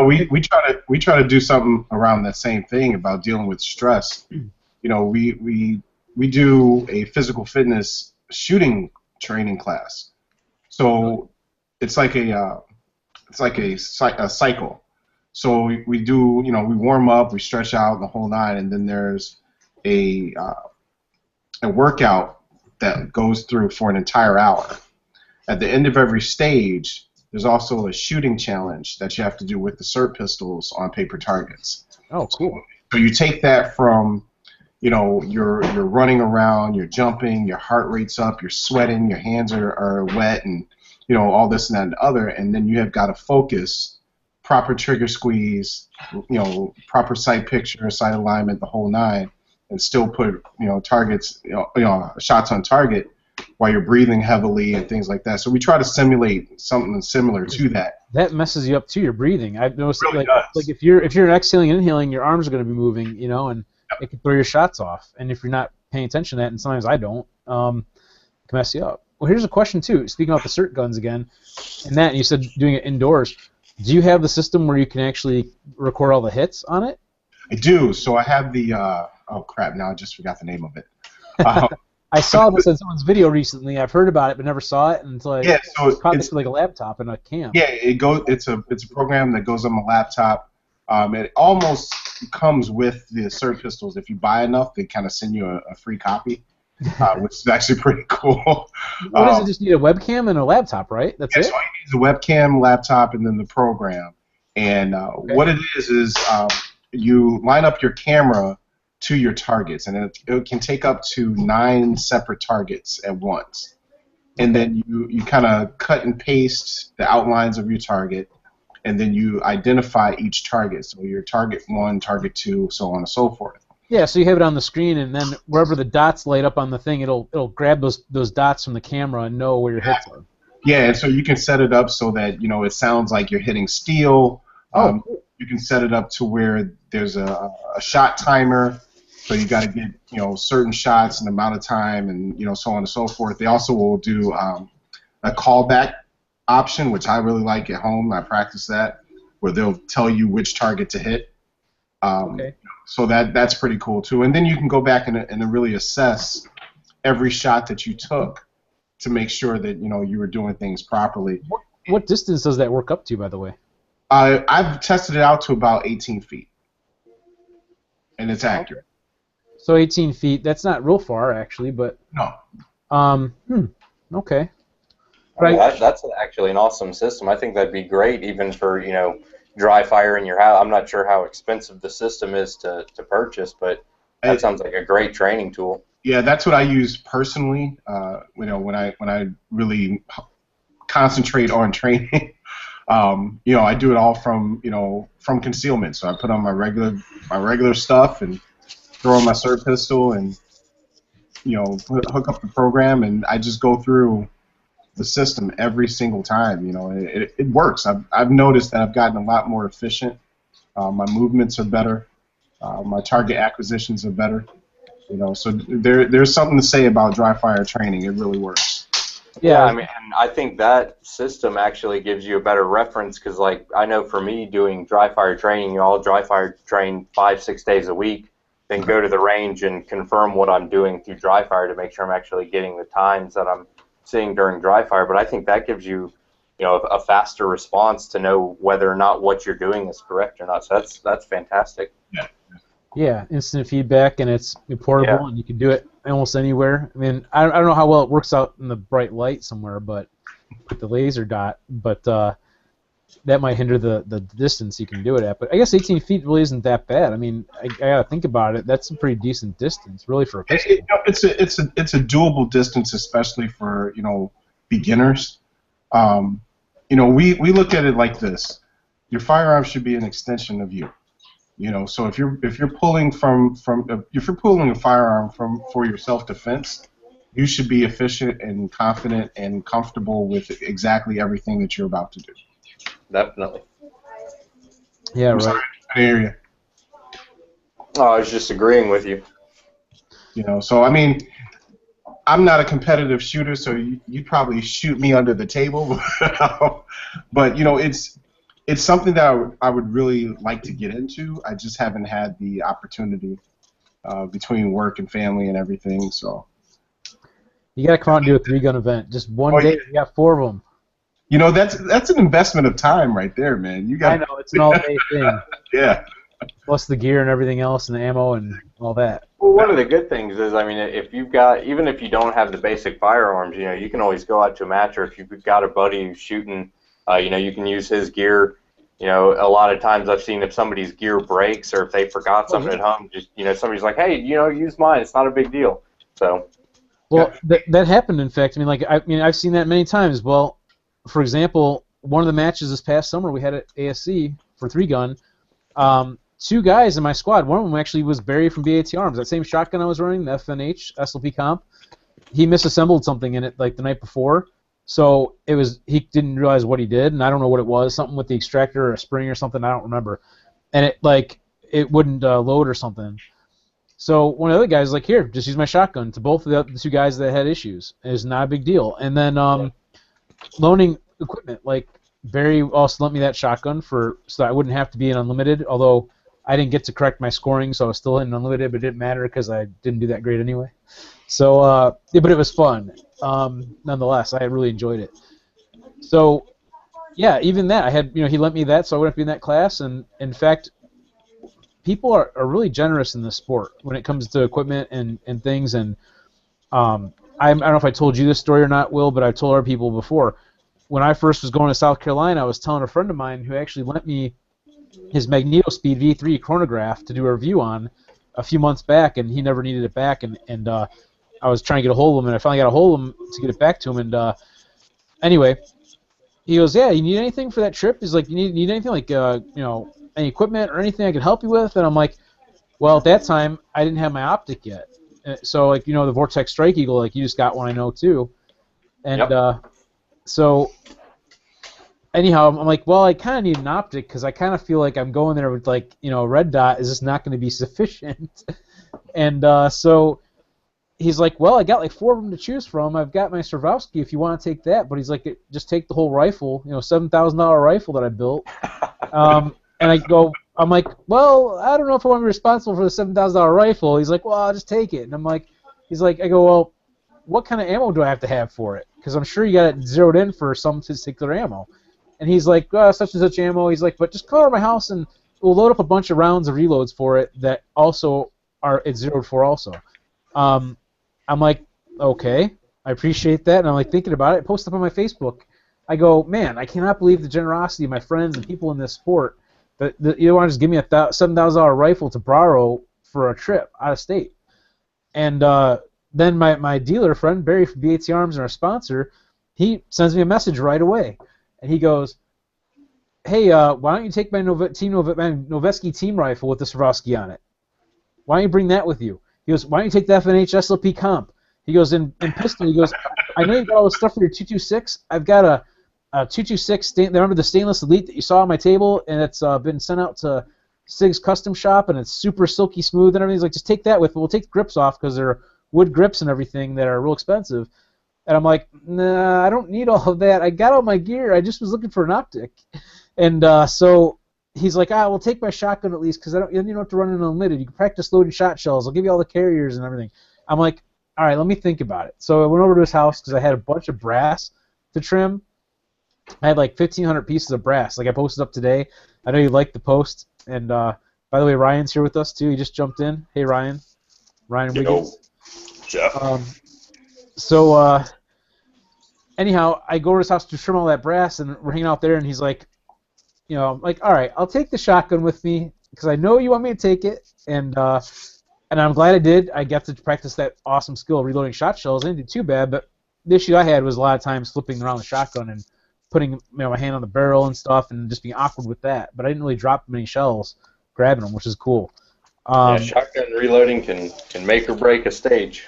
We try to do something around that same thing about dealing with stress. We do a physical fitness shooting training class. So it's like a cycle. So we do, we warm up, we stretch out the whole nine, and then there's a workout that goes through for an entire hour. At the end of every stage, there's also a shooting challenge that you have to do with the SIRT pistols on paper targets. Oh, cool. So you take that from, you're running around, you're jumping, your heart rate's up, you're sweating, your hands are wet, and all this and that and the other, and then you have got to focus, proper trigger squeeze, proper sight picture, sight alignment, the whole nine, and still put targets, shots on target while you're breathing heavily and things like that. So we try to simulate something similar to that. That messes you up too. Your breathing. I've noticed, It really like if you're exhaling and inhaling, your arms are going to be moving, and it can throw your shots off. And if you're not paying attention to that, and sometimes I don't, it can mess you up. Well, here's a question too. Speaking about the SIRT guns again, and you said doing it indoors. Do you have the system where you can actually record all the hits on it? I do. So I have the oh crap! Now I just forgot the name of it. I saw this on someone's video recently. I've heard about it, but never saw it until I caught this with like a laptop and a cam. Yeah, it's a program that goes on my laptop. It almost comes with the SIRT pistols. If you buy enough, they kind of send you a free copy, which is actually pretty cool. What does it just need? A webcam and a laptop, right? That's it? So you need the webcam, laptop, and then the program. And what it is you line up your camera to your targets, and it can take up to 9 separate targets at once. And then you kind of cut and paste the outlines of your target, and then you identify each target. So your target 1, target 2, so on and so forth. Yeah, so you have it on the screen, and then wherever the dots light up on the thing, it'll grab those dots from the camera and know where your hits are. Yeah, and so you can set it up so that it sounds like you're hitting steel. Cool. You can set it up to where there's a shot timer. So you got to get certain shots in the amount of time, and so on and so forth. They also will do a callback option, which I really like at home. I practice that, where they'll tell you which target to hit. So that's pretty cool too. And then you can go back and really assess every shot that you took to make sure that you were doing things properly. What distance does that work up to, by the way? I've tested it out to about 18 feet, and it's accurate. So 18 feet, that's not real far, actually, but... No. Okay. That's actually an awesome system. I think that'd be great even for, dry fire in your house. I'm not sure how expensive the system is to purchase, but that sounds like a great training tool. Yeah, that's what I use personally, when I really concentrate on training. I do it all from concealment. So I put on my regular stuff and throw on my SIRT pistol and hook up the program, and I just go through the system every single time. It works. I've noticed that I've gotten a lot more efficient. My movements are better. My target acquisitions are better. So there's something to say about dry fire training. It really works. Yeah, I mean, and I think that system actually gives you a better reference because, like, I know for me doing dry fire training, I'll dry fire train 5-6 days a week, then go to the range and confirm what I'm doing through dry fire to make sure I'm actually getting the times that I'm seeing during dry fire. But I think that gives you, a faster response to know whether or not what you're doing is correct or not. So that's fantastic. Yeah, instant feedback, and it's portable, and you can do it almost anywhere. I mean, I don't know how well it works out in the bright light somewhere, but with the laser dot. But that might hinder the distance you can do it at. But I guess 18 feet really isn't that bad. I mean, I gotta think about it. That's a pretty decent distance, really, for a pistol. It's a doable distance, especially for beginners. We look at it like this: your firearm should be an extension of you. So if you're pulling if you're pulling a firearm for your self-defense, you should be efficient and confident and comfortable with exactly everything that you're about to do. Definitely. Yeah, I'm right. sorry, I didn't hear you. Oh, I was just agreeing with you. So I mean, I'm not a competitive shooter, so you'd probably shoot me under the table. But it's something that I would really like to get into. I just haven't had the opportunity between work and family and everything. So you gotta come out and do a 3-gun event. Just one day, you got 4 of them. That's an investment of time right there, man. I know, it's an all-day thing. Yeah. Plus the gear and everything else, and the ammo and all that. Well, one of the good things is, I mean, even if you don't have the basic firearms, you can always go out to a match, or if you've got a buddy who's shooting, you can use his gear. A lot of times I've seen if somebody's gear breaks or if they forgot something at home, just somebody's like, hey, use mine. It's not a big deal. So. Well, that happened. In fact, I've seen that many times. Well, for example, one of the matches this past summer we had at ASC for 3-gun. 2 guys in my squad. One of them actually was Barry from BAT Arms. That same shotgun I was running, the FNH SLP comp. He misassembled something in it like the night before, so he didn't realize what he did, and I don't know what it was. Something with the extractor or a spring or something. I don't remember. And it wouldn't load or something. So one of the other guys was like, here, just use my shotgun. To both of the 2 guys that had issues. It's not a big deal. And then loaning equipment, like Barry also lent me that shotgun so that I wouldn't have to be in unlimited, although I didn't get to correct my scoring, so I was still in unlimited, but it didn't matter because I didn't do that great anyway. So, but it was fun. Nonetheless, I really enjoyed it. So, yeah, even that, I had, he lent me that, so I wouldn't be in that class, and in fact, people are really generous in this sport when it comes to equipment and things, and I don't know if I told you this story or not, Will, but I've told other people before. When I first was going to South Carolina, I was telling a friend of mine who actually lent me his MagnetoSpeed V3 chronograph to do a review on a few months back, and he never needed it back, and I was trying to get a hold of him, and I finally got a hold of him to get it back to him, and anyway, he goes, yeah, you need anything for that trip? He's like, you need anything, like, any equipment or anything I could help you with? And I'm like, well, at that time, I didn't have my optic yet. So, like, the Vortex Strike Eagle, like, you just got one, I know, too. And so, anyhow, I'm like, well, I kind of need an optic because I kind of feel like I'm going there with, like, red dot is just not going to be sufficient. And so he's like, well, I got like 4 of them to choose from. I've got my Swarovski if you want to take that. But he's like, just take the whole rifle, $7,000 rifle that I built. And I'm like, well, I don't know if I want to be responsible for the $7,000 rifle. He's like, well, I'll just take it. And I'm like, I go, well, what kind of ammo do I have to have for it? Because I'm sure you got it zeroed in for some particular ammo. And he's like, such and such ammo. He's like, but just come over to my house and we'll load up a bunch of rounds of reloads for it that also it's zeroed for also. I'm like, okay, I appreciate that. And I'm like thinking about it. I post up on my Facebook. I go, man, I cannot believe the generosity of my friends and people in this sport that you want to just give me a $7,000 rifle to borrow for a trip out of state. And then my dealer friend, Barry from BAT Arms and our sponsor, he sends me a message right away. And he goes, hey, why don't you take my Noveski team rifle with the Swarovski on it? Why don't you bring that with you? He goes, why don't you take the FNH SLP comp? He goes, in pistol, he goes, I know you got all this stuff for your 226. I've got a 226, remember the stainless Elite that you saw on my table, and it's been sent out to Sig's Custom Shop, and it's super silky smooth and everything. He's like, just take that with, we'll take the grips off because they're wood grips and everything that are real expensive. And I'm like, nah, I don't need all of that. I got all my gear. I just was looking for an optic. And so he's like, we'll take my shotgun at least because you don't have to run an unlimited. You can practice loading shot shells. I'll give you all the carriers and everything. I'm like, all right, let me think about it. So I went over to his house because I had a bunch of brass to trim. I had like 1,500 pieces of brass. Like I posted up today. I know you liked the post. And by the way, Ryan's here with us too. He just jumped in. Hey, Ryan. Ryan Wiggins. Jeff. So anyhow, I go to his house to trim all that brass, and we're hanging out there, and he's like, I'm like, all right, I'll take the shotgun with me because I know you want me to take it, and I'm glad I did. I got to practice that awesome skill of reloading shot shells. I didn't do too bad, but the issue I had was a lot of times flipping around the shotgun and putting my hand on the barrel and stuff, and just being awkward with that. But I didn't really drop many shells grabbing them, which is cool. Yeah, shotgun reloading can make or break a stage.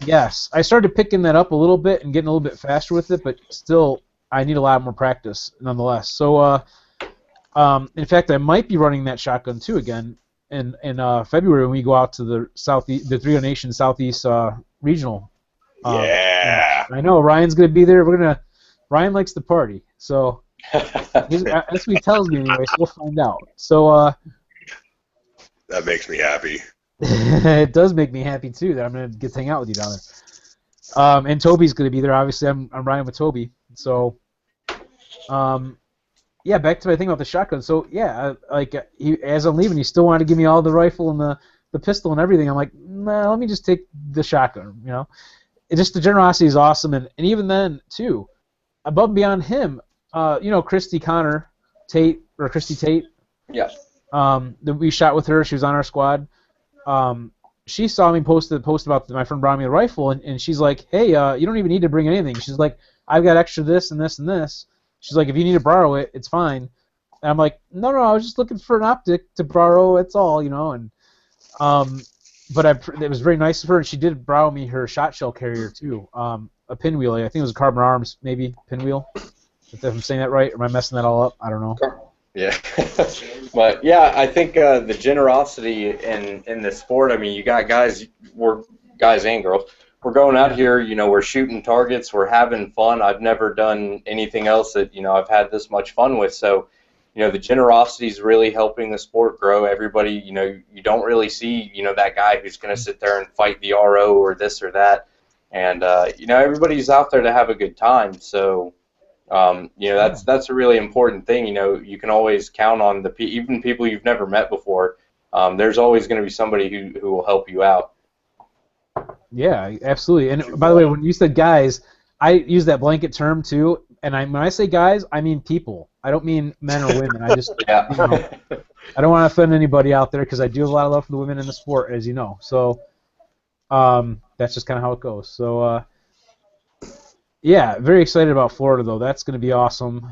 Yes, I started picking that up a little bit and getting a little bit faster with it, but still, I need a lot more practice nonetheless. So, in fact, I might be running that shotgun too again in February when we go out to the the Three Nations Southeast Regional. Yeah. I know Ryan's gonna be there. Ryan likes to party, so that's what he tells me anyway. So we'll find out. So. That makes me happy. It does make me happy too that I'm gonna get to hang out with you down there. And Toby's gonna be there. Obviously, I'm riding with Toby. So, yeah. Back to my thing about the shotgun. So yeah, as I'm leaving, he still wanted to give me all the rifle and the pistol and everything. I'm like, nah, let me just take the shotgun. The generosity is awesome, and even then too, above and beyond him, Christy Connor Tate or Christy Tate. Yeah. That we shot with her. She was on our squad. She saw me post the post about my friend brought me a rifle, and she's like, hey, you don't even need to bring anything. She's like, I've got extra this and this and this. She's like, if you need to borrow it, it's fine. And I'm like, no, I was just looking for an optic to borrow. That's all, And but it was very nice of her, and she did borrow me her shot shell carrier too. A pinwheel. I think it was a Carbon Arms, maybe pinwheel. If I'm saying that right, or am I messing that all up? I don't know. Yeah, but yeah, I think the generosity in the sport. I mean, you got guys and girls. We're going out here. We're shooting targets. We're having fun. I've never done anything else that I've had this much fun with. So, the generosity is really helping the sport grow. Everybody, you don't really see that guy who's going to sit there and fight the RO or this or that, and everybody's out there to have a good time. So. That's a really important thing. You can always count on even people you've never met before. There's always going to be somebody who will help you out. Yeah, absolutely. And by the way, when you said guys, I use that blanket term too. And when I say guys, I mean people. I don't mean men or women. I just yeah. I don't want to offend anybody out there because I do have a lot of love for the women in the sport, as you know. So that's just kind of how it goes. So. Yeah, very excited about Florida though. That's going to be awesome.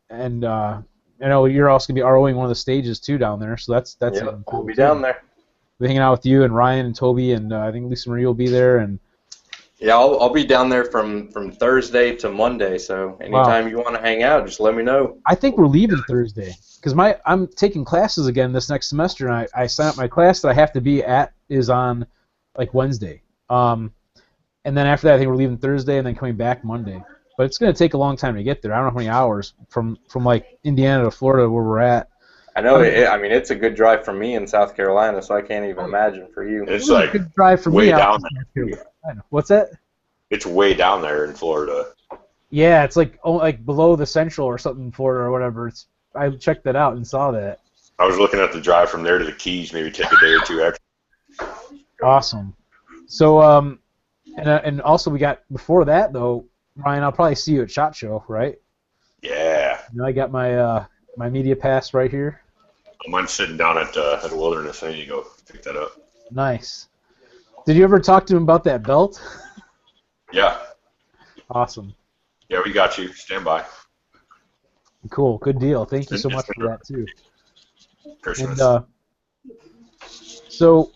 And I know you're also going to be ROing one of the stages too down there. So that's cool. We'll be down there. We'll be hanging out with you and Ryan and Toby, and I think Lisa Marie will be there. And yeah, I'll be down there from Thursday to Monday. So anytime you want to hang out, just let me know. I think we're leaving Thursday because I'm taking classes again this next semester, and I signed up my class that I have to be at is on Wednesday. And then after that, I think we're leaving Thursday and then coming back Monday. But it's going to take a long time to get there. I don't know how many hours from Indiana to Florida where we're at. I know. It's a good drive from me in South Carolina, so I can't even imagine for you. It's like a good drive from way me down there. What's that? It's way down there in Florida. Yeah, it's like below the Central or something in Florida or whatever. I checked that out and saw that. I was looking at the drive from there to the Keys. Maybe take a day or two extra. Awesome. So And also we got before that though, Ryan. I'll probably see you at SHOT Show, right? Yeah. I got my my media pass right here. Mine's sitting down at Wilderness. I need to go pick that up. Nice. Did you ever talk to him about that belt? Yeah. Awesome. Yeah, we got you. Stand by. Cool. Good deal. Thank you so much for that too. Christmas. And so.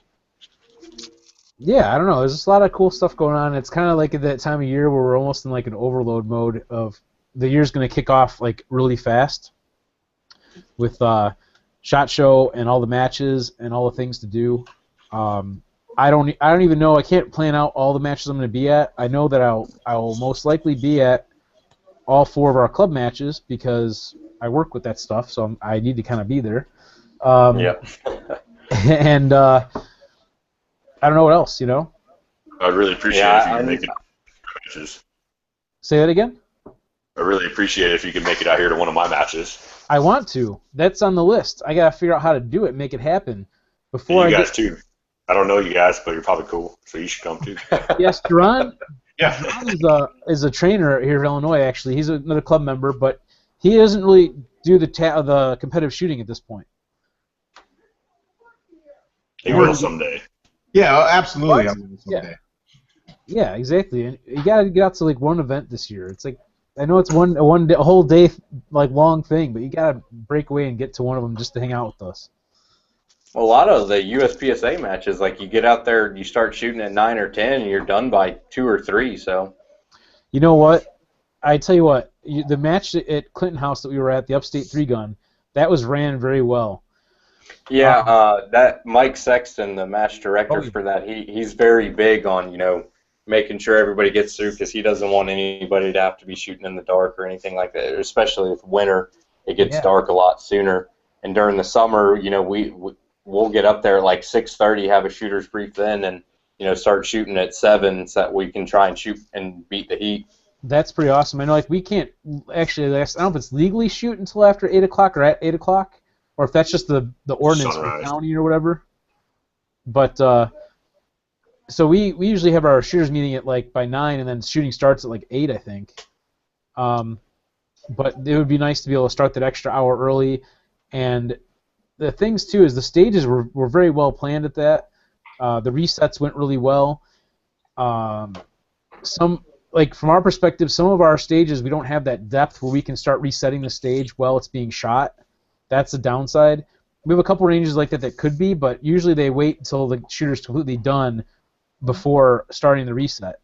Yeah, I don't know. There's just a lot of cool stuff going on. It's kind of like at that time of year where we're almost in an overload mode of the year's going to kick off really fast with SHOT Show and all the matches and all the things to do. I don't even know. I can't plan out all the matches I'm going to be at. I know that I'll most likely be at all 4 of our club matches because I work with that stuff, so I need to kind of be there. Yep. And I don't know what else, I'd really appreciate it if you could make it matches. Say that again? I really appreciate it if you could make it out here to one of my matches. I want to. That's on the list. I gotta figure out how to do it, make it happen. Before you guys too. I don't know you guys, but you're probably cool, so you should come too. Yes, Jeron. Yeah. Jeron is a trainer here in Illinois. Actually, he's another club member, but he doesn't really do the competitive shooting at this point. He will someday. Yeah, absolutely. What? I will someday. Yeah, exactly. And you gotta get out to like one event this year. It's like I know it's a whole day like long thing, but you gotta break away and get to one of them just to hang out with us. Well, a lot of the USPSA matches, like you get out there, you start shooting at 9 or 10, and you're done by 2 or 3. So. You know what? I tell you what, the match at Clinton House that we were at, the Upstate 3-gun, that was ran very well. Yeah, that Mike Sexton, the match director for that, he's very big on making sure everybody gets through because he doesn't want anybody to have to be shooting in the dark or anything like that. Especially with winter, it gets dark a lot sooner. And during the summer, we'll get up there at like 6:30, have a shooter's brief then, and start shooting at 7 so that we can try and shoot and beat the heat. That's pretty awesome. I know, like we can't actually. I don't know if it's legally shoot until after 8 o'clock or at 8 o'clock, or if that's just the ordinance for the county or whatever. But so we usually have our shooters meeting at like by 9, and then shooting starts at like 8, I think. But it would be nice to be able to start that extra hour early, and the things too is the stages were very well planned at that. The resets went really well. Like from our perspective, some of our stages we don't have that depth where we can start resetting the stage while it's being shot. That's the downside. We have a couple ranges like that could be, but usually they wait until the shooter's completely done before starting the reset.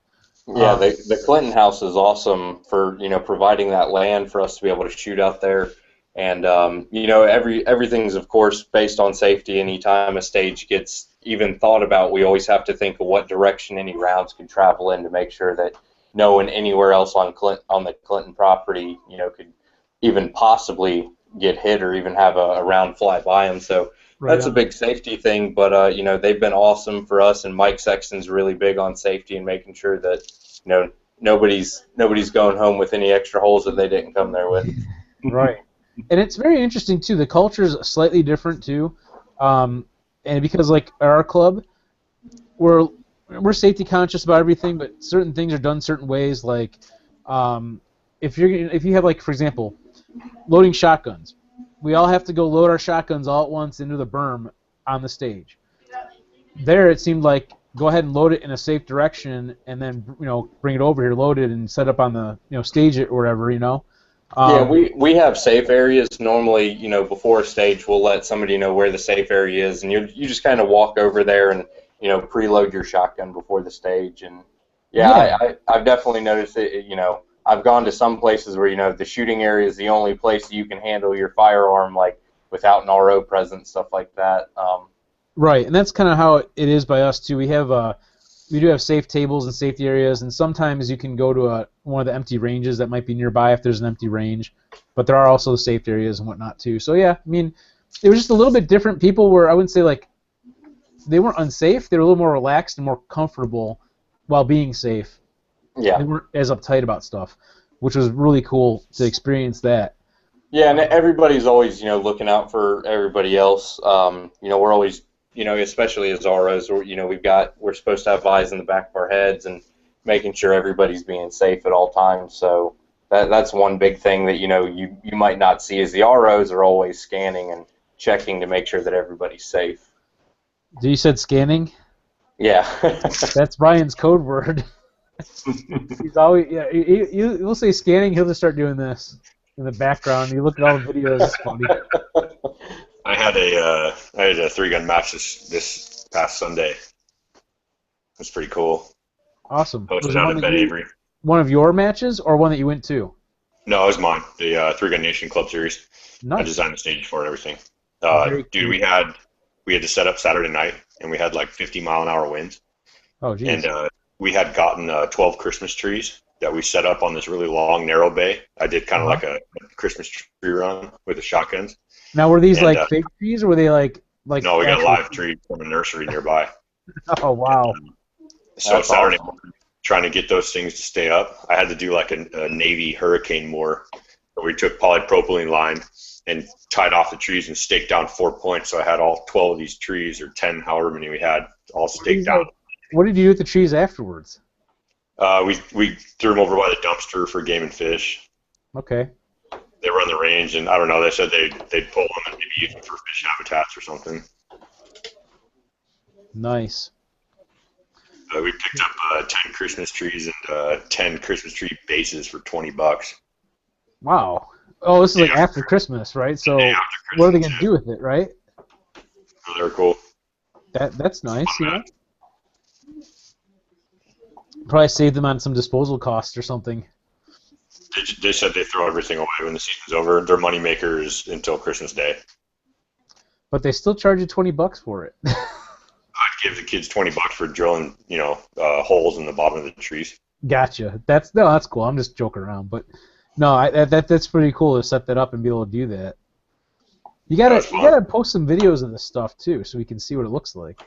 Yeah, the Clinton House is awesome for providing that land for us to be able to shoot out there, and everything's of course based on safety. Anytime a stage gets even thought about, we always have to think of what direction any rounds can travel in to make sure that no one anywhere else on the Clinton property could even possibly get hit or even have a round fly by them. So that's a big safety thing, but they've been awesome for us, and Mike Sexton's really big on safety and making sure that nobody's going home with any extra holes that they didn't come there with. Right. And it's very interesting too. The culture is slightly different too, and because like at our club, we're safety conscious about everything, but certain things are done certain ways. Like if you have like for example, loading shotguns, we all have to go load our shotguns all at once into the berm on the stage. There it seemed like go ahead and load it in a safe direction, and then bring it over here, load it, and set up on the stage it or whatever. Yeah, we have safe areas normally. Before a stage, we'll let somebody know where the safe area is, and you just kind of walk over there and preload your shotgun before the stage. And I've definitely noticed it. I've gone to some places where the shooting area is the only place you can handle your firearm like without an RO present, stuff like that. Right, and that's kind of how it is by us too. We do have safe tables and safety areas, and sometimes you can go to one of the empty ranges that might be nearby if there's an empty range. But there are also safe areas and whatnot too. So yeah, I mean, it was just a little bit different. People were, I wouldn't say like they weren't unsafe. They were a little more relaxed and more comfortable while being safe. Yeah. They weren't as uptight about stuff, which was really cool to experience that. Yeah, and everybody's always looking out for everybody else. We're always especially as ROs, we're supposed to have eyes in the back of our heads and making sure everybody's being safe at all times. So that's one big thing that you might not see is the ROs are always scanning and checking to make sure that everybody's safe. You said scanning? Yeah. That's Brian's code word. He's always you'll say scanning, he'll just start doing this in the background. You look at all the videos, it's funny. I had a 3-gun match this past Sunday. It was pretty cool. Awesome. Hosted out at Ben Avery. One of your matches or one that you went to? No, it was mine. The 3-Gun Nation Club Series. Nice. I designed the stage for it and everything. Cool. We had to set up Saturday night, and we had like 50-mile-an-hour winds. Oh, geez. And we had gotten 12 Christmas trees that we set up on this really long, narrow bay. I did kind of like a Christmas tree run with the shotguns. Now, were these like fake trees, or were they like No, we got a live tree from a nursery nearby. Oh, wow. So Saturday morning, trying to get those things to stay up, I had to do like a Navy hurricane moor. So we took polypropylene line and tied off the trees and staked down 4 points. So I had all 12 of these trees, or 10, however many we had, all staked down. What did you do with the trees afterwards? We threw them over by the dumpster for game and fish. Okay. they run the range, and I don't know. They said they'd pull them and maybe use them for fish habitats or something. Nice. We picked up 10 Christmas trees and 10 Christmas tree bases for $20. Wow. Oh, this is like after Christmas, right? So what are they gonna do with it, right? Oh, they're cool. That's nice, you know. Probably save them on some disposal costs or something. They said they throw everything away when the season's over. Their money maker is until Christmas Day. But they still charge you $20 for it. I'd give the kids $20 for drilling, holes in the bottom of the trees. Gotcha. That's cool. I'm just joking around, but no, that's pretty cool to set that up and be able to do that. You gotta post some videos of this stuff too, so we can see what it looks like.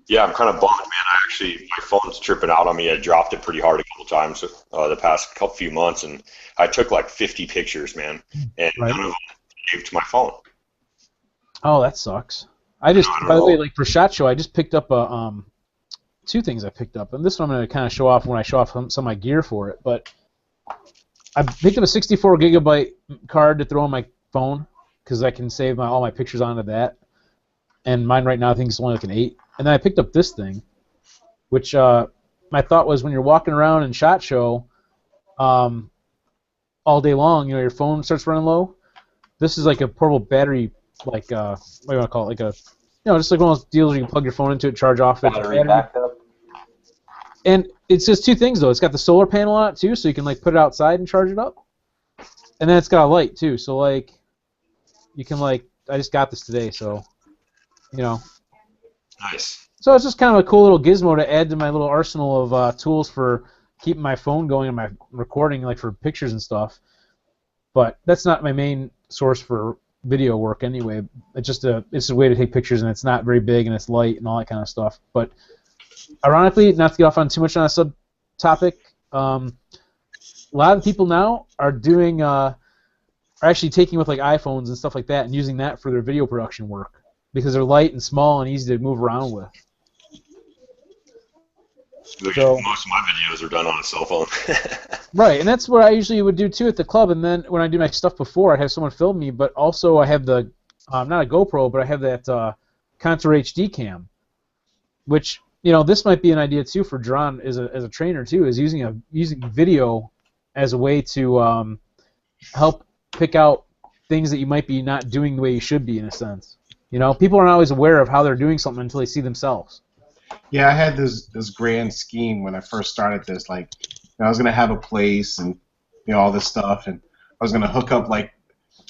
Yeah, I'm kind of bummed, man. My phone's tripping out on me. I dropped it pretty hard a couple times the past few months, and I took like 50 pictures, man, and none of them saved to my phone. Oh, that sucks. By the way, like for SHOT Show, I just picked up two things I picked up, and this one I'm going to kind of show off when I show off some of my gear for it. But I picked up a 64 gigabyte card to throw on my phone because I can save all my pictures onto that. And mine right now I think is only like an 8. And then I picked up this thing, which my thought was when you're walking around in SHOT Show all day long, your phone starts running low. This is like a portable battery, like what do you want to call it? Like just like one of those deals where you can plug your phone into it, charge off battery backup. And it's just two things though. It's got the solar panel on it too, so you can like put it outside and charge it up. And then it's got a light too, so like you can I just got this today, so Nice. So it's just kind of a cool little gizmo to add to my little arsenal of tools for keeping my phone going and my recording, like for pictures and stuff. But that's not my main source for video work anyway. It's a way to take pictures, and it's not very big, and it's light and all that kind of stuff. But ironically, not to get off on too much on a subtopic, a lot of people now are doing are actually taking with like iPhones and stuff like that and using that for their video production work because they're light and small and easy to move around with. So, most of my videos are done on a cell phone. Right, and that's what I usually would do too at the club. And then when I do my stuff before, I have someone film me, but also I have the not a GoPro, but I have that Contour HD cam, which this might be an idea too for Jeron as a trainer too, is using video as a way to help pick out things that you might be not doing the way you should be in a sense. People aren't always aware of how they're doing something until they see themselves. Yeah, I had this grand scheme when I first started this. Like, I was gonna have a place and all this stuff, and I was gonna hook up like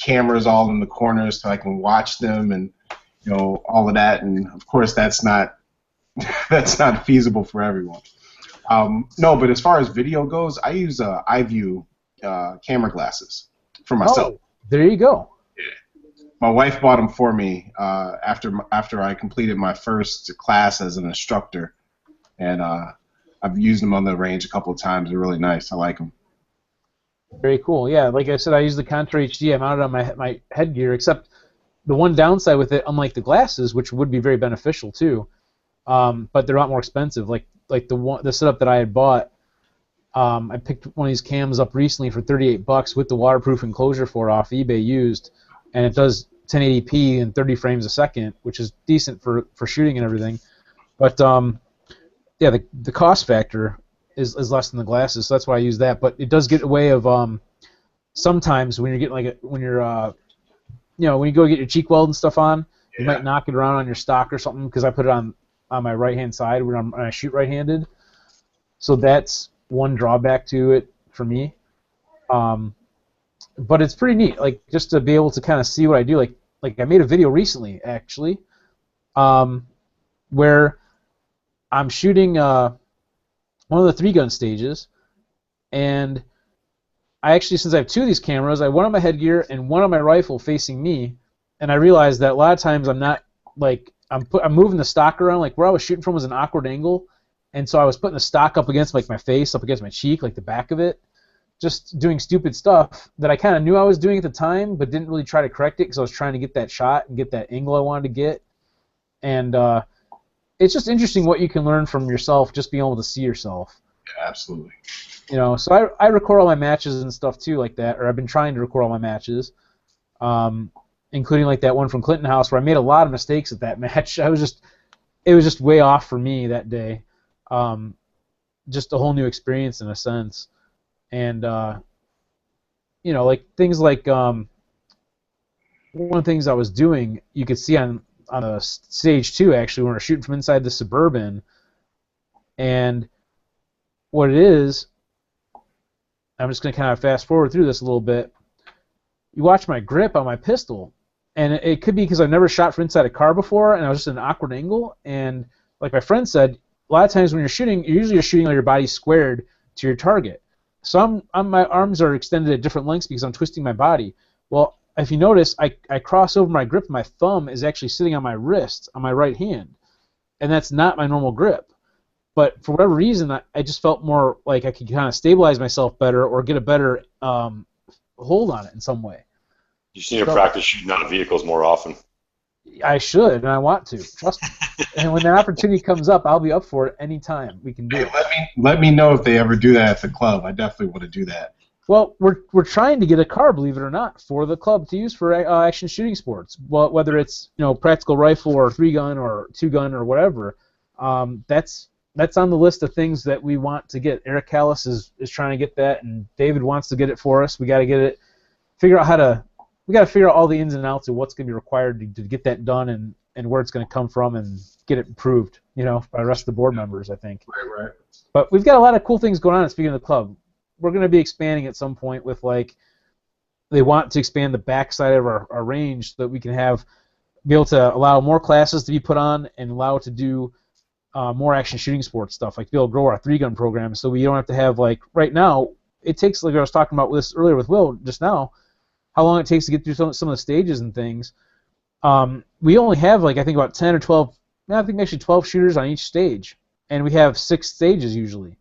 cameras all in the corners so I can watch them and all of that. And of course, that's not feasible for everyone. No, but as far as video goes, I use iView camera glasses for myself. Oh, there you go. My wife bought them for me after I completed my first class as an instructor, and I've used them on the range a couple of times. They're really nice. I like them. Very cool. Yeah, like I said, I use the Contour HD. I mounted on my headgear, except the one downside with it, unlike the glasses, which would be very beneficial too, but they're a lot more expensive. Like the setup that I had bought, I picked one of these cams up recently for $38 with the waterproof enclosure for off eBay used. And it does 1080p and 30 frames a second, which is decent for shooting and everything. But yeah, the cost factor is less than the glasses, so that's why I use that. But it does get in the way of sometimes when you're getting when you go get your cheek weld and stuff on, you might knock it around on your stock or something because I put it on my right hand side when I shoot right-handed. So that's one drawback to it for me. But it's pretty neat, like just to be able to kind of see what I do. Like I made a video recently, actually, where I'm shooting one of the 3-gun stages, and I actually, since I have 2 of these cameras, I have one on my headgear and one on my rifle facing me, and I realized that a lot of times I'm not I'm moving the stock around. Like where I was shooting from was an awkward angle, and so I was putting the stock up against my face, up against my cheek, like the back of it. Just doing stupid stuff that I kind of knew I was doing at the time, but didn't really try to correct it because I was trying to get that shot and get that angle I wanted to get. And it's just interesting what you can learn from yourself, just being able to see yourself. Yeah, absolutely. You know, so I record all my matches and stuff too, like that, or I've been trying to record all my matches, including like that one from Clinton House where I made a lot of mistakes at that match. It was just way off for me that day. Just a whole new experience in a sense, and you know, like things like one of the things I was doing, you could see on a stage 2 actually when we're shooting from inside the Suburban, and what it is. I'm just going to kind of fast forward through this a little bit. You watch my grip on my pistol, and it could be because I've never shot from inside a car before, and I was just in an awkward angle. And like my friend said, a lot of times when you're shooting, you're shooting on your body squared to your target. So my arms are extended at different lengths because I'm twisting my body. Well, if you notice, I cross over my grip. My thumb is actually sitting on my wrist, on my right hand, and that's not my normal grip. But for whatever reason, I just felt more like I could kind of stabilize myself better or get a better hold on it in some way. You just need to practice shooting out of vehicles more often. I should, and I want to. Trust me. And when that opportunity comes up, I'll be up for it anytime we can do it. Let me know if they ever do that at the club. I definitely want to do that. Well, we're trying to get a car, believe it or not, for the club to use for action shooting sports. Well, whether it's practical rifle or 3-gun or 2-gun or whatever, that's on the list of things that we want to get. Eric Callis is trying to get that, and David wants to get it for us. We got to get it. We got to figure out all the ins and outs of what's going to be required to get that done and where it's going to come from and get it approved, by the rest of the board members, I think. Right. But we've got a lot of cool things going on. Speaking of the club, we're going to be expanding at some point with they want to expand the backside of our range so that we can be able to allow more classes to be put on and allow it to do more action shooting sports stuff, like be able to grow our 3-gun program, so we don't have to have right now. It takes, like I was talking about this earlier with Will just now, how long it takes to get through some of the stages and things. We only have I think about 10 or 12, I think actually 12 shooters on each stage, and we have 6 stages usually.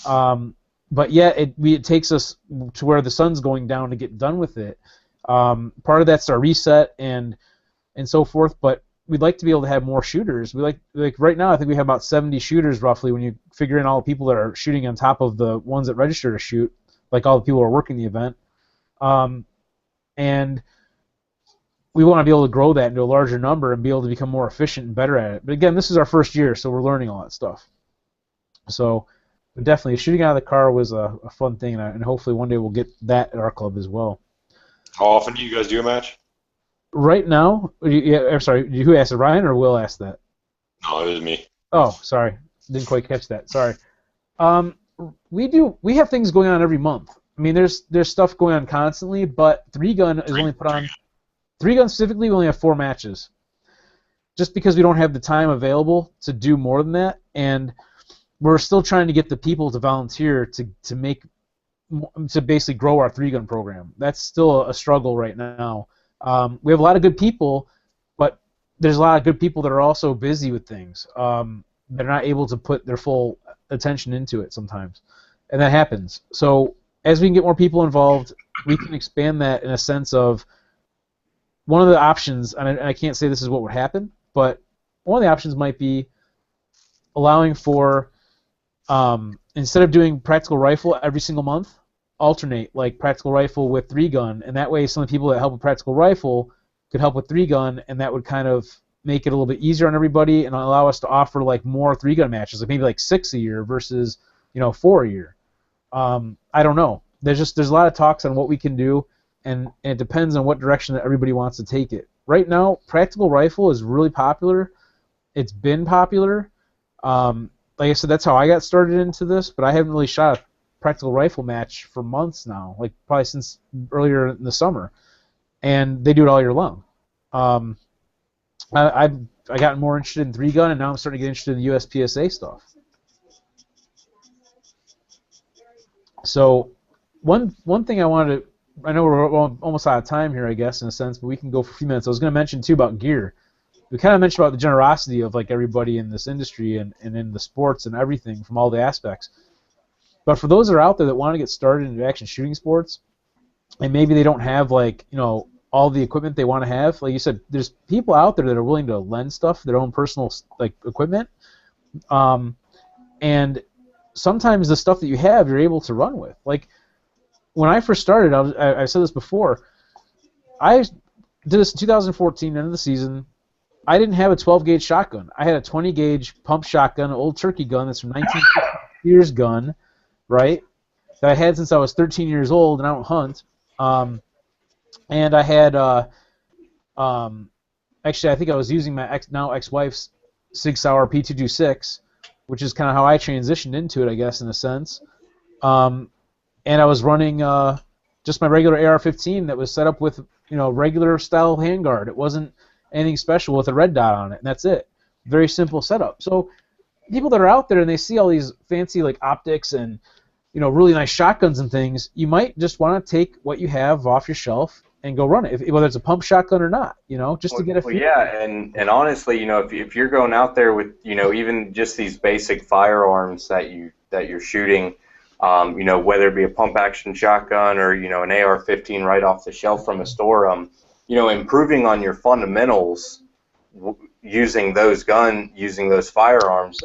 But yet it takes us to where the sun's going down to get done with it. Part of that's our reset and so forth, but we'd like to be able to have more shooters. We like right now I think we have about 70 shooters roughly when you figure in all the people that are shooting on top of the ones that register to shoot, like all the people who are working the event. And we want to be able to grow that into a larger number and be able to become more efficient and better at it. But again, this is our first year, so we're learning all that stuff. So definitely, shooting out of the car was a fun thing, and hopefully one day we'll get that at our club as well. How often do you guys do a match? Right now, I'm sorry, who asked it, Ryan or Will asked that? No, it was me. Oh, sorry, didn't quite catch that. Sorry. We have things going on every month. I mean, there's stuff going on constantly, but 3-gun is only put on. 3-gun specifically, we only have 4 matches, just because we don't have the time available to do more than that, and we're still trying to get the people to volunteer to basically grow our 3-gun program. That's still a struggle right now. We have a lot of good people, but there's a lot of good people that are also busy with things. They're not able to put their full attention into it sometimes, and that happens. So as we can get more people involved, we can expand that in a sense of one of the options, and I can't say this is what would happen, but one of the options might be allowing for, instead of doing practical rifle every single month, alternate, like practical rifle with 3-gun, and that way some of the people that help with practical rifle could help with 3-gun, and that would kind of make it a little bit easier on everybody and allow us to offer more 3-gun matches, like maybe 6 a year versus 4 a year. I don't know. There's a lot of talks on what we can do, and it depends on what direction that everybody wants to take it. Right now, practical rifle is really popular. It's been popular. Like I said, that's how I got started into this, but I haven't really shot a practical rifle match for months now, probably since earlier in the summer, and they do it all year long. I've gotten more interested in 3-gun, and now I'm starting to get interested in the USPSA stuff. So one thing I wanted to, I know we're almost out of time here, I guess, in a sense, but we can go for a few minutes. I was going to mention, too, about gear. We kind of mentioned about the generosity of everybody in this industry and in the sports and everything from all the aspects. But for those that are out there that want to get started in action shooting sports, and maybe they don't have all the equipment they want to have, like you said, there's people out there that are willing to lend stuff, their own personal equipment, and sometimes the stuff that you have, you're able to run with. Like, when I first started, I said this before, I did this in 2014, end of the season. I didn't have a 12-gauge shotgun. I had a 20-gauge pump shotgun, an old turkey gun that's from 1950 years gun, right, that I had since I was 13 years old, and I don't hunt. And I had, actually, I think I was using my now ex-wife's Sig Sauer P226, which is kind of how I transitioned into it, I guess, in a sense. And I was running just my regular AR-15 that was set up with, regular style handguard. It wasn't anything special with a red dot on it, and that's it. Very simple setup. So people that are out there and they see all these fancy like optics and really nice shotguns and things, you might just want to take what you have off your shelf and go run it, whether it's a pump shotgun or not, just to get a feel. Yeah, and honestly, if you're going out there with, even just these basic firearms that you're shooting, whether it be a pump action shotgun or an AR-15 right off the shelf from a store, improving on your fundamentals using those firearms,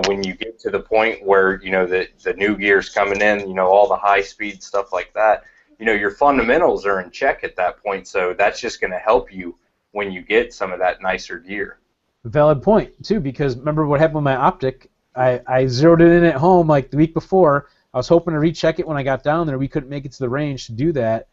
when you get to the point where the new gear's coming in, all the high speed stuff like that, your fundamentals are in check at that point, so that's just going to help you when you get some of that nicer gear. Valid point too, because remember what happened with my optic? I zeroed it in at home like the week before. I was hoping to recheck it when I got down there. We couldn't make it to the range to do that.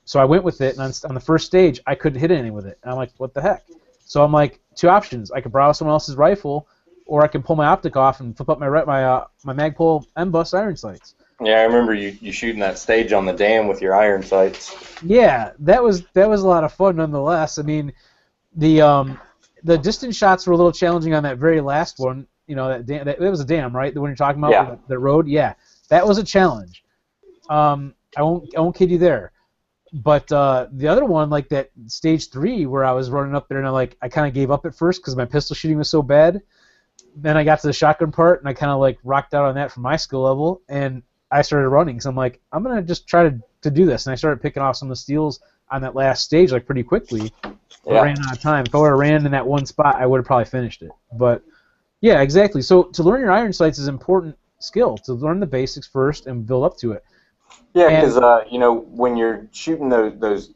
So I went with it, and on the first stage, I couldn't hit anything with it. And I'm like, what the heck? So I'm like, two options. I could borrow someone else's rifle, or I can pull my optic off and flip up my Magpul M-Bus iron sights. Yeah, I remember you shooting that stage on the dam with your iron sights. Yeah, that was a lot of fun nonetheless. I mean, the distance shots were a little challenging on that very last one. That was a dam, right? The one you're talking about, yeah. The road. Yeah, that was a challenge. I won't kid you there. But the other one, like that stage 3, where I was running up there and I kind of gave up at first because my pistol shooting was so bad. Then I got to the shotgun part and I kind of rocked out on that from my skill level, and I started running. So I'm like, I'm gonna just try to do this, and I started picking off some of the steals on that last stage pretty quickly. Yeah. I ran out of time. If I would have ran in that one spot, I would have probably finished it. But yeah, exactly. So to learn your iron sights is an important skill. To learn the basics first and build up to it. Yeah, because when you're shooting those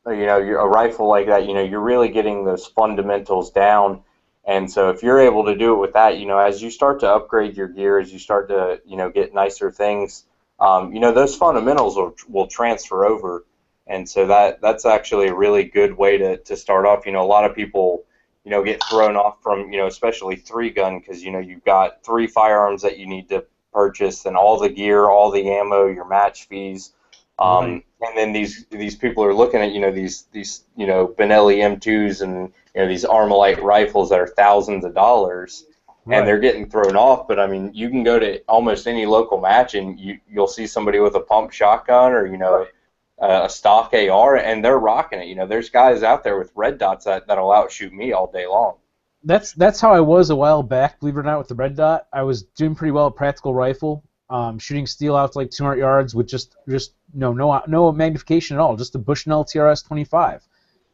a rifle like that, you're really getting those fundamentals down, and so if you're able to do it with that, as you start to upgrade your gear, as you start to get nicer things, those fundamentals will transfer over, and so that's actually a really good way to start off. A lot of people get thrown off from especially 3-gun because you've got 3 firearms that you need to purchase and all the gear, all the ammo, your match fees, and then these people are looking at these Benelli M2s and these Armalite rifles that are thousands of dollars, and they're getting thrown off. But I mean, you can go to almost any local match and you'll see somebody with a pump shotgun or a stock AR, and they're rocking it. There's guys out there with red dots that'll outshoot me all day long. That's how I was a while back, believe it or not, with the red dot. I was doing pretty well at practical rifle, shooting steel out to 200 yards with just no magnification at all, just a Bushnell TRS 25.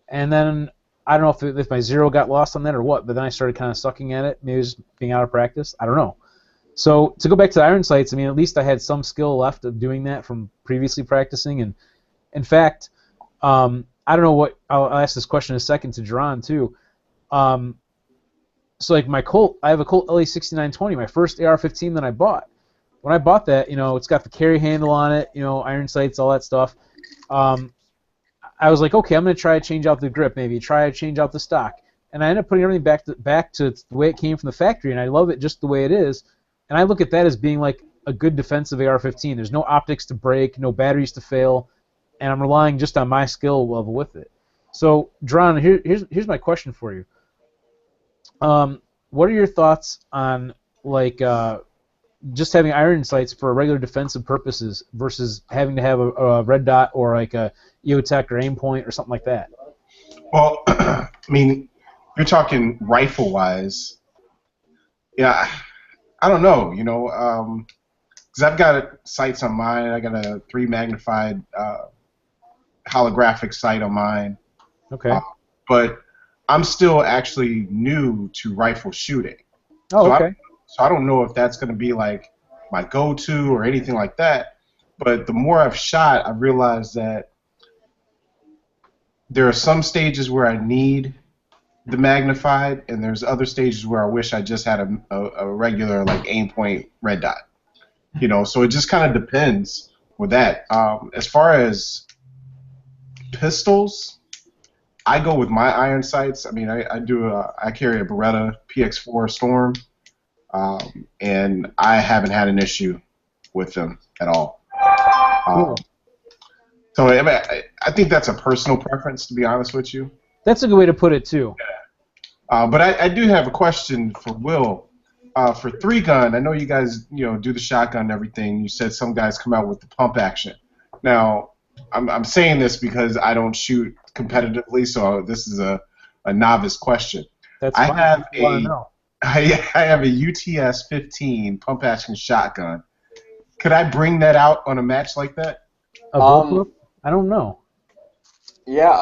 And then I don't know if my zero got lost on that or what, but then I started kind of sucking at it, maybe just being out of practice. I don't know. So to go back to the iron sights, I mean, at least I had some skill left of doing that from previously practicing. And in fact, I don't know what I'll ask this question in a second to Jeron too. So my Colt, I have a Colt LE6920, my first AR-15 that I bought. When I bought that, it's got the carry handle on it, iron sights, all that stuff. I was like, okay, I'm gonna try to change out the grip, maybe try to change out the stock, and I ended up putting everything back to the way it came from the factory, and I love it just the way it is. And I look at that as being a good defensive AR-15. There's no optics to break, no batteries to fail, and I'm relying just on my skill level with it. So, Jeron, here's my question for you. What are your thoughts on just having iron sights for regular defensive purposes versus having to have a red dot or a EOTech or aim point or something like that? Well, I mean, you're talking rifle wise. Yeah, I don't know. Because I've got sights on mine. I got a 3 magnified holographic sight on mine. Okay. But I'm still actually new to rifle shooting. Oh, okay. So I don't know if that's going to be my my go-to or anything like that. But the more I've shot, I've realized that there are some stages where I need the magnified, and there's other stages where I wish I just had a regular like aim point red dot. You know, so it just kind of depends with that. As far as pistols, I go with my iron sights. I mean, I carry a Beretta PX4 Storm, and I haven't had an issue with them at all. Cool. So I mean, I think that's a personal preference, to be honest with you. That's a good way to put it too. But I do have a question for Will. For 3-gun, I know you guys do the shotgun and everything. You said some guys come out with the pump action. Now, I'm saying this because I don't shoot competitively, so this is a novice question. That's I fine. have I want to know. I have a UTS 15 pump action shotgun. Could I bring that out on a match like that? A bullpup? I don't know. Yeah.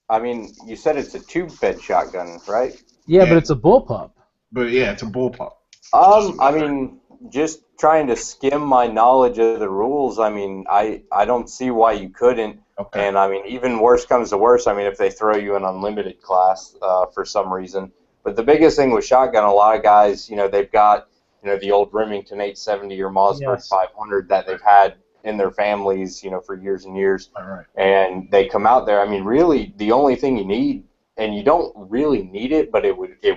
I mean, you said it's a tube-fed shotgun, right? Yeah, but it's a bullpup. But yeah, it's a bullpup. I mean, just trying to skim my knowledge of the rules. I mean, I don't see why you couldn't. Okay. And I mean, even worse comes to worse. I mean, if they throw you an unlimited class for some reason. But the biggest thing with shotgun, a lot of guys, they've got the old Remington 870 or Mossberg 500 that they've had in their families, for years and years. All right. And they come out there. I mean, really, the only thing you need, and you don't really need it, but it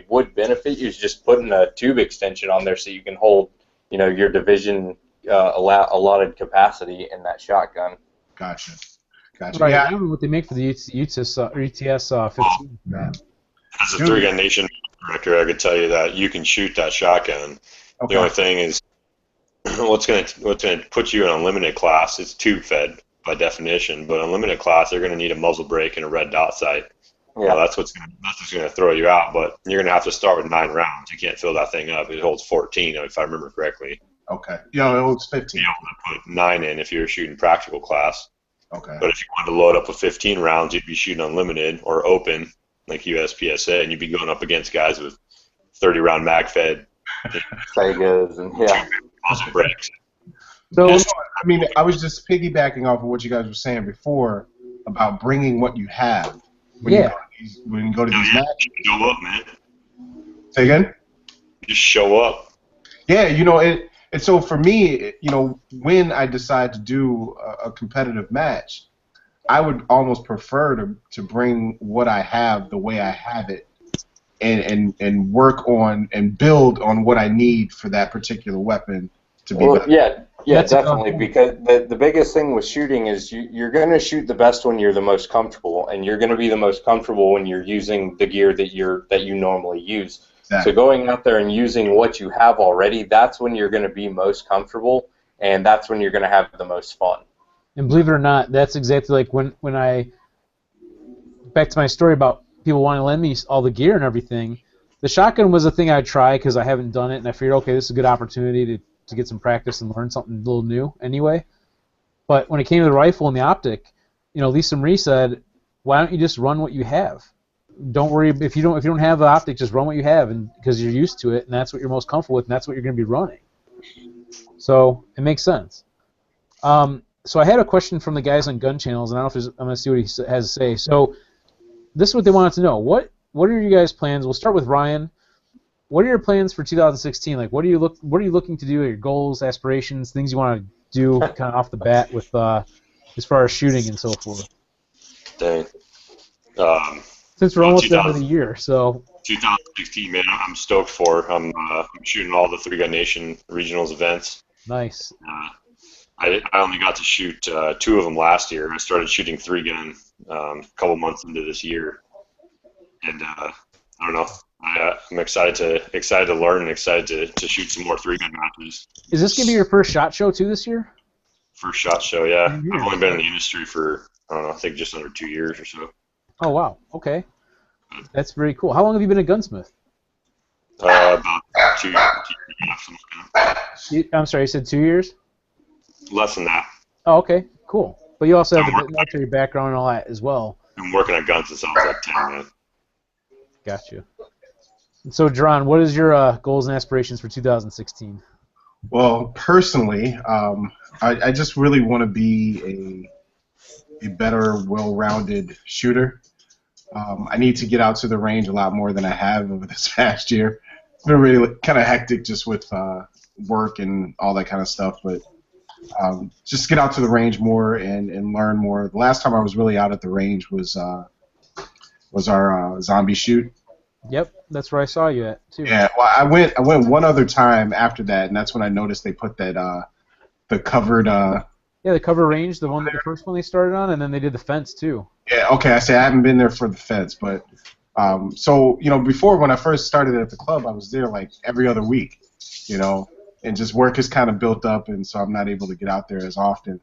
would benefit you, is just putting a tube extension on there so you can hold, your division allotted capacity in that shotgun. Gotcha. Right. Yeah. I don't know what they make for the UTS 15. As a 3-gun nation director, I could tell you that you can shoot that shotgun. Okay. The only thing is, what's going to put you in unlimited class is tube fed by definition, but unlimited class they're going to need a muzzle brake and a red dot sight. Yeah, that's what's going to throw you out. But you're going to have to start with 9 rounds. You can't fill that thing up. It holds 14, if I remember correctly. Okay. Yeah, it holds 15. You're able to put 9 in if you're shooting practical class. Okay. But if you wanted to load up with 15 rounds, you'd be shooting unlimited or open like USPSA, and you'd be going up against guys with 30-round mag fed. Segas and muzzle brakes. So I mean, I was just piggybacking off of what you guys were saying before about bringing what you have. When you go to these matches. Show up, man. Say again? Just show up. Yeah, and so for me, when I decide to do a competitive match, I would almost prefer to bring what I have the way I have it, and work on and build on what I need for that particular weapon to be better. Yeah, definitely. Because the biggest thing with shooting is you're going to shoot the best when you're the most comfortable, and you're going to be the most comfortable when you're using the gear that you normally use. Exactly. So going out there and using what you have already, that's when you're going to be most comfortable, and that's when you're going to have the most fun. And believe it or not, that's exactly like when I back to my story about people wanting to lend me all the gear and everything. The shotgun was a thing I'd try because I haven't done it, and I figured, okay, this is a good opportunity to get some practice and learn something a little new anyway. But when it came to the rifle and the optic, Lisa Marie said, why don't you just run what you have? Don't worry if you don't have the optic, just run what you have, and because you're used to it, and that's what you're most comfortable with, and that's what you're going to be running. So it makes sense. So I had a question from the guys on gun channels, and I don't know if I'm going to see what he has to say. So this is what they wanted to know. What are your guys' plans? We'll start with Ryan. What are your plans for 2016? Like, what are you looking to do? Your goals, aspirations, things you want to do, kind of off the bat with as far as shooting and so forth. Dang. Since we're almost done with the year, so 2016, man, I'm stoked for. I'm shooting all the 3-Gun Nation regionals events. Nice. I only got to shoot 2 of them last year. I started shooting 3-gun a couple months into this year, and I don't know. I'm excited to learn and excited to shoot some more 3-gun matches. Is this gonna be your first SHOT Show too this year? First SHOT Show, yeah. I've only been in the industry for I think just under 2 years or so. Oh wow, okay, that's very cool. How long have you been a gunsmith? About 2 years and a half, something like that. I'm sorry, you said 2 years? Less than that. Oh, okay, cool. But you also have the military background and all that as well. I'm working on guns since I was like 10, man. Got you. So, Jeron, what is your goals and aspirations for 2016? Well, personally, I just really want to be a better, well-rounded shooter. I need to get out to the range a lot more than I have over this past year. It's been really kind of hectic just with work and all that kind of stuff, but just get out to the range more and learn more. The last time I was really out at the range was our zombie shoot. Yep, that's where I saw you at too. Yeah, well, I went one other time after that, and that's when I noticed they put that the covered. Yeah, the cover range, the first one they started on, and then they did the fence too. Yeah, okay. I say I haven't been there for the fence, but so before when I first started at the club, I was there like every other week, and just work has kind of built up, and so I'm not able to get out there as often.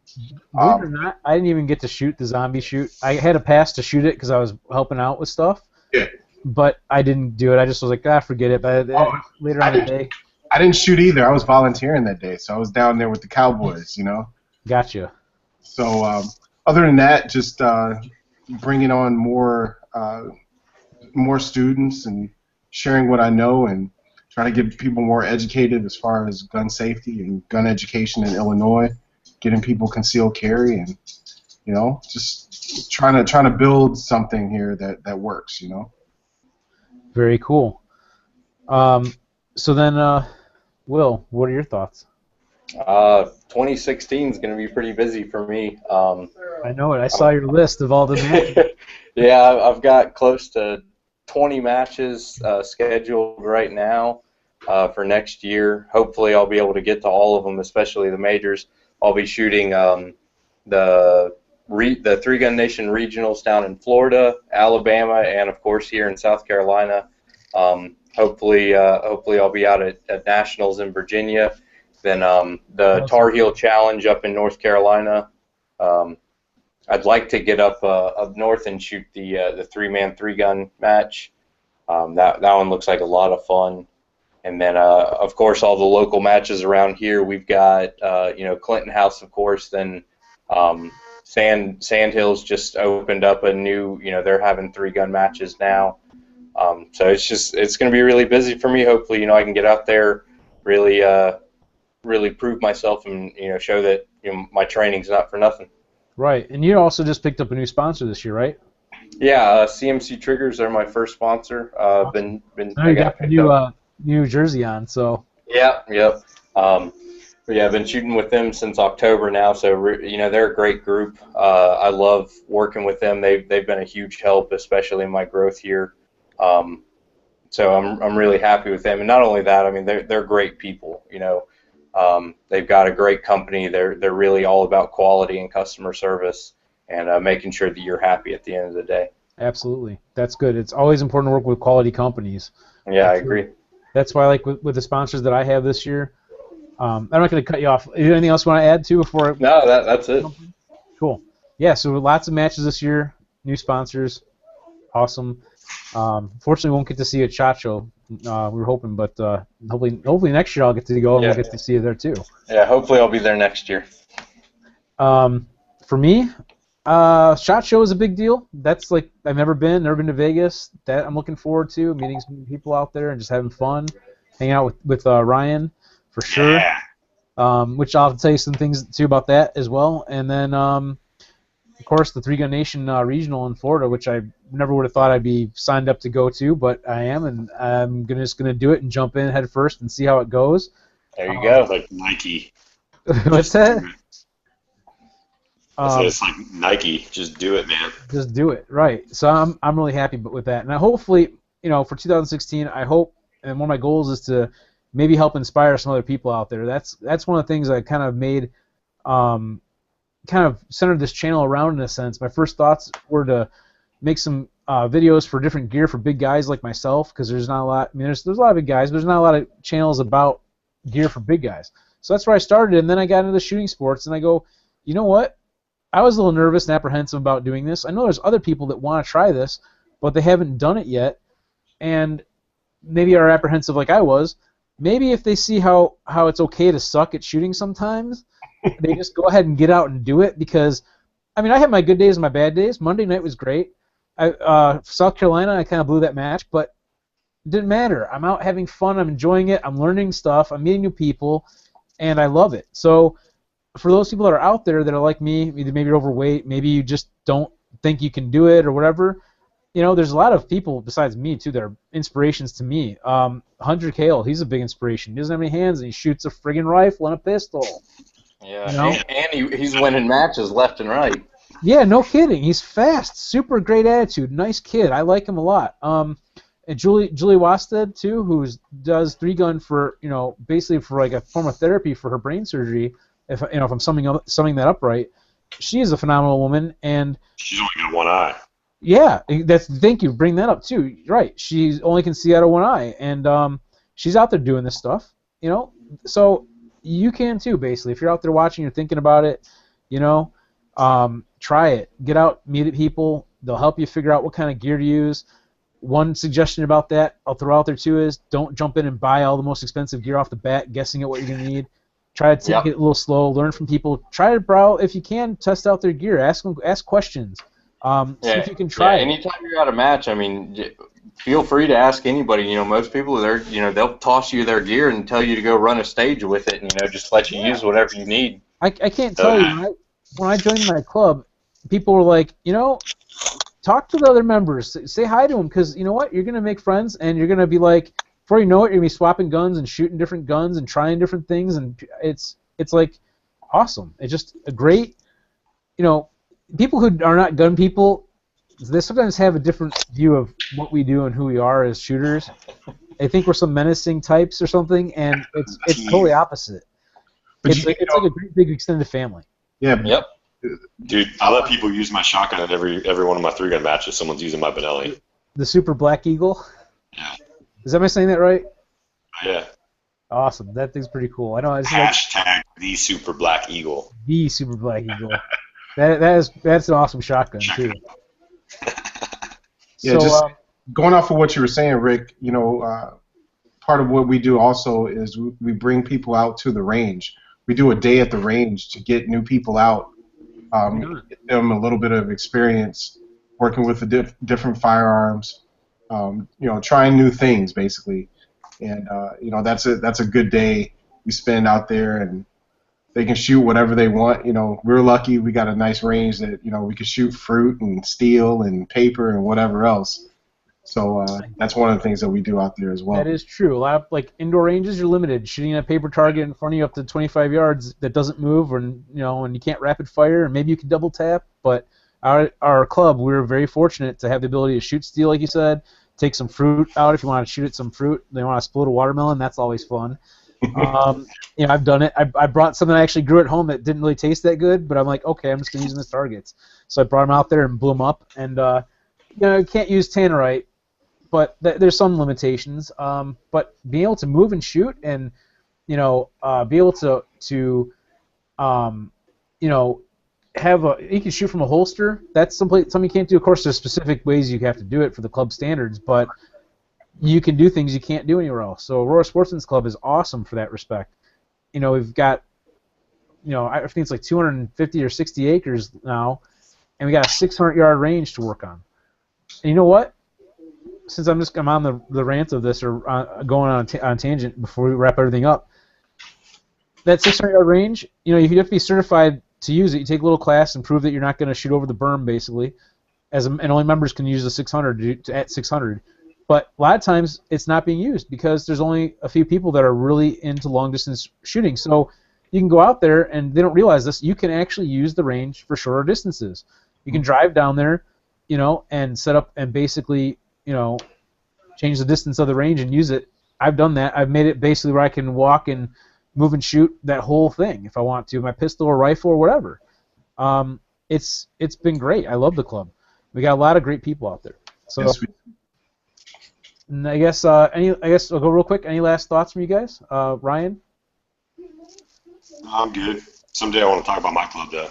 Believe it or not, I didn't even get to shoot the zombie shoot. I had a pass to shoot it because I was helping out with stuff. Yeah. But I didn't do it. I just was like, forget it. But later on in the day. I didn't shoot either. I was volunteering that day, so I was down there with the Cowboys, Gotcha. So other than that, just bringing on more students and sharing what I know and trying to get people more educated as far as gun safety and gun education in Illinois, getting people concealed carry, and just trying to build something here that works. Very cool. So then, Will, what are your thoughts? 2016 is going to be pretty busy for me. I know it. I saw your list of all the matches. Yeah, I've got close to 20 matches scheduled right now for next year. Hopefully I'll be able to get to all of them, especially the majors. I'll be shooting the Three Gun Nation regionals down in Florida, Alabama, and of course here in South Carolina. Hopefully I'll be out at nationals in Virginia. Then the Tar Heel Challenge up in North Carolina. I'd like to get up north and shoot the three-man three-gun match. That one looks like a lot of fun. And then of course all the local matches around here. We've got Clinton House, of course. Then Sandhills just opened up a new. They're having three-gun matches now. So it's going to be really busy for me. Hopefully I can get out there, really prove myself and show that my training's not for nothing. Right, and you also just picked up a new sponsor this year, right? Yeah, CMC Triggers are my first sponsor. Awesome. I got the new jersey on, so. Yeah, yep. But yeah, I've been shooting with them since October now, so they're a great group. I love working with them. They've been a huge help, especially in my growth here. So I'm really happy with them, and not only that, I mean they're great people. They've got a great company. They're really all about quality and customer service and making sure that you're happy at the end of the day. Absolutely, that's good. It's always important to work with quality companies. Yeah, I agree. That's why, like with the sponsors that I have this year, I'm not going to cut you off. Is there anything else you want to add to before? No, that's it. Cool. Yeah, so lots of matches this year, new sponsors, awesome. Fortunately, we won't get to see you at SHOT Show. We were hoping, but hopefully next year I'll get to go and we'll get to see you there too. Yeah, hopefully I'll be there next year. For me, SHOT Show is a big deal. That's like I've never been to Vegas. That I'm looking forward to, meeting some people out there and just having fun, hanging out with Ryan for sure. Yeah. Which I'll tell you some things too about that as well. And then of course the Three Gun Nation regional in Florida, which I never would have thought I'd be signed up to go to, but I am, and I'm just gonna do it and jump in head first and see how it goes. There you go. Like Nike. What's that? It's like Nike. Just do it, man. Just do it, right? So I'm really happy with that, and hopefully, for 2016, I hope, and one of my goals is to maybe help inspire some other people out there. That's one of the things I kind of made, kind of centered this channel around in a sense. My first thoughts were to make some videos for different gear for big guys like myself, because there's not a lot. I mean, there's a lot of big guys, but there's not a lot of channels about gear for big guys. So that's where I started, and then I got into the shooting sports, and I go, you know what? I was a little nervous and apprehensive about doing this. I know there's other people that want to try this, but they haven't done it yet, and maybe are apprehensive like I was. Maybe if they see how it's okay to suck at shooting sometimes, they just go ahead and get out and do it, because, I mean, I had my good days and my bad days. Monday night was great. South Carolina, I kind of blew that match, but it didn't matter. I'm out having fun. I'm enjoying it. I'm learning stuff. I'm meeting new people. and I love it. So for those people that are out there that are like me, maybe you're overweight, maybe you just don't think you can do it or whatever, you know, there's a lot of people besides me too that are inspirations to me. Hunter Kale, he's a big inspiration. He doesn't have any hands, and he shoots a friggin' rifle and a pistol. Yeah, you know? and he's winning matches left and right. Yeah, no kidding. He's fast, super great attitude, nice kid. I like him a lot. And Julie Wasted too, who does 3-gun for, you know, basically for like a form of therapy for her brain surgery. If I'm summing that up right, she is a phenomenal woman, and she's only got one eye. Yeah, thank you. Bring that up too. Right, she only can see out of one eye, and she's out there doing this stuff. You know, so you can too. Basically, if you're out there watching, you're thinking about it. You know, try it. Get out, meet people. They'll help you figure out what kind of gear to use. One suggestion about that I'll throw out there too is don't jump in and buy all the most expensive gear off the bat, guessing at what you're gonna need. Try to take it a little slow. Learn from people. Try to browse if you can. Test out their gear. Ask questions. See if you can try it. Anytime you're at a match, I mean, feel free to ask anybody. You know, most people they'll toss you their gear and tell you to go run a stage with it, and just let you use whatever you need. I can't tell you when I joined my club, people were like, talk to the other members, say hi to them, because you know what, you're gonna make friends, and you're gonna be like, before you know it, you're gonna be swapping guns and shooting different guns and trying different things, and it's like awesome. It's just a great, people who are not gun people, they sometimes have a different view of what we do and who we are as shooters. They think we're some menacing types or something, and it's totally opposite. It's like a great big extended family. Yeah. Yep. Dude, I let people use my shotgun at every one of my 3-gun matches. Someone's using my Benelli. The Super Black Eagle? Yeah. Am I saying that right? Yeah. Awesome. That thing's pretty cool. I know. Hashtag the Super Black Eagle. The Super Black Eagle. That's an awesome shotgun too. Yeah, just going off of what you were saying, Rick. Part of what we do also is we bring people out to the range. We do a day at the range to get new people out, get them a little bit of experience working with the different firearms, trying new things basically, and that's a good day we spend out there, and they can shoot whatever they want. We're lucky we got a nice range that we can shoot fruit and steel and paper and whatever else. So that's one of the things that we do out there as well. That is true. A lot of indoor ranges, you're limited. Shooting a paper target in front of you up to 25 yards that doesn't move, and you can't rapid fire, and maybe you can double tap. But our club, we were very fortunate to have the ability to shoot steel, like you said. Take some fruit out if you want to shoot at some fruit. They want to split a watermelon. That's always fun. I've done it. I brought something I actually grew at home that didn't really taste that good, but I'm like, okay, I'm just gonna use them as targets. So I brought them out there and blew them up, and you can't use tannerite. But there's some limitations. But being able to move and shoot, and be able to you can shoot from a holster. That's something you can't do. Of course, there's specific ways you have to do it for the club standards, but you can do things you can't do anywhere else. So Aurora Sportsman's Club is awesome for that respect. We've got, I think it's like 250 or 60 acres now, and we got a 600-yard range to work on. And you know what? Since I'm on the rant of this, or going on a tangent before we wrap everything up, that 600-yard range, you have to be certified to use it. You take a little class and prove that you're not going to shoot over the berm, basically, and only members can use the 600 at 600. But a lot of times it's not being used because there's only a few people that are really into long-distance shooting. So you can go out there, and they don't realize this, you can actually use the range for shorter distances. You can drive down there, and set up and basically, change the distance of the range and use it. I've done that. I've made it basically where I can walk and move and shoot that whole thing if I want to, my pistol or rifle or whatever. It's been great. I love the club. We got a lot of great people out there. So. Yes, and I guess I'll go real quick. Any last thoughts from you guys? Ryan? I'm good. Someday I want to talk about my club, though.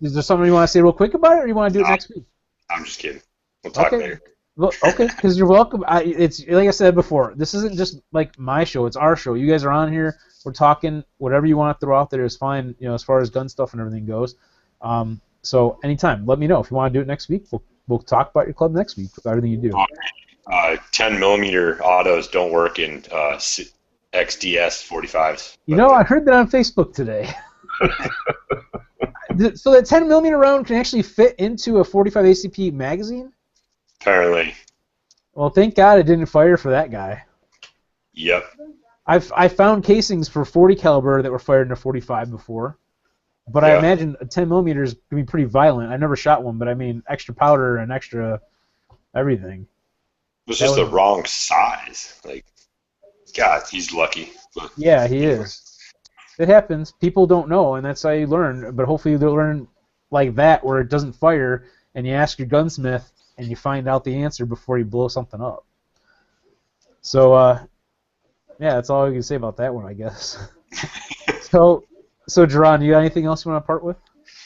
Is there something you want to say real quick about it, or you want to do it next week? I'm just kidding. We'll talk later. Well, okay, because you're welcome. It's like I said before. This isn't just like my show. It's our show. You guys are on here. We're talking. Whatever you want to throw out there is fine. As far as gun stuff and everything goes. So anytime, let me know if you want to do it next week. We'll talk about your club next week with everything you do. 10 millimeter autos don't work in XDS 45s. You know, I heard that on Facebook today. So that 10mm round can actually fit into a 45 ACP magazine? Apparently. Well, thank God it didn't fire for that guy. Yep. I found casings for 40 caliber that were fired in a 45 before, but I imagine a 10mm is gonna be pretty violent. I never shot one, but I mean extra powder and extra everything. It was just the wrong size. Like, God, he's lucky. Yeah, he is. It happens. People don't know, and that's how you learn. But hopefully they'll learn like that, where it doesn't fire, and you ask your gunsmith, and you find out the answer before you blow something up. So, yeah, that's all I can say about that one, I guess. So Jeron, you got anything else you want to part with?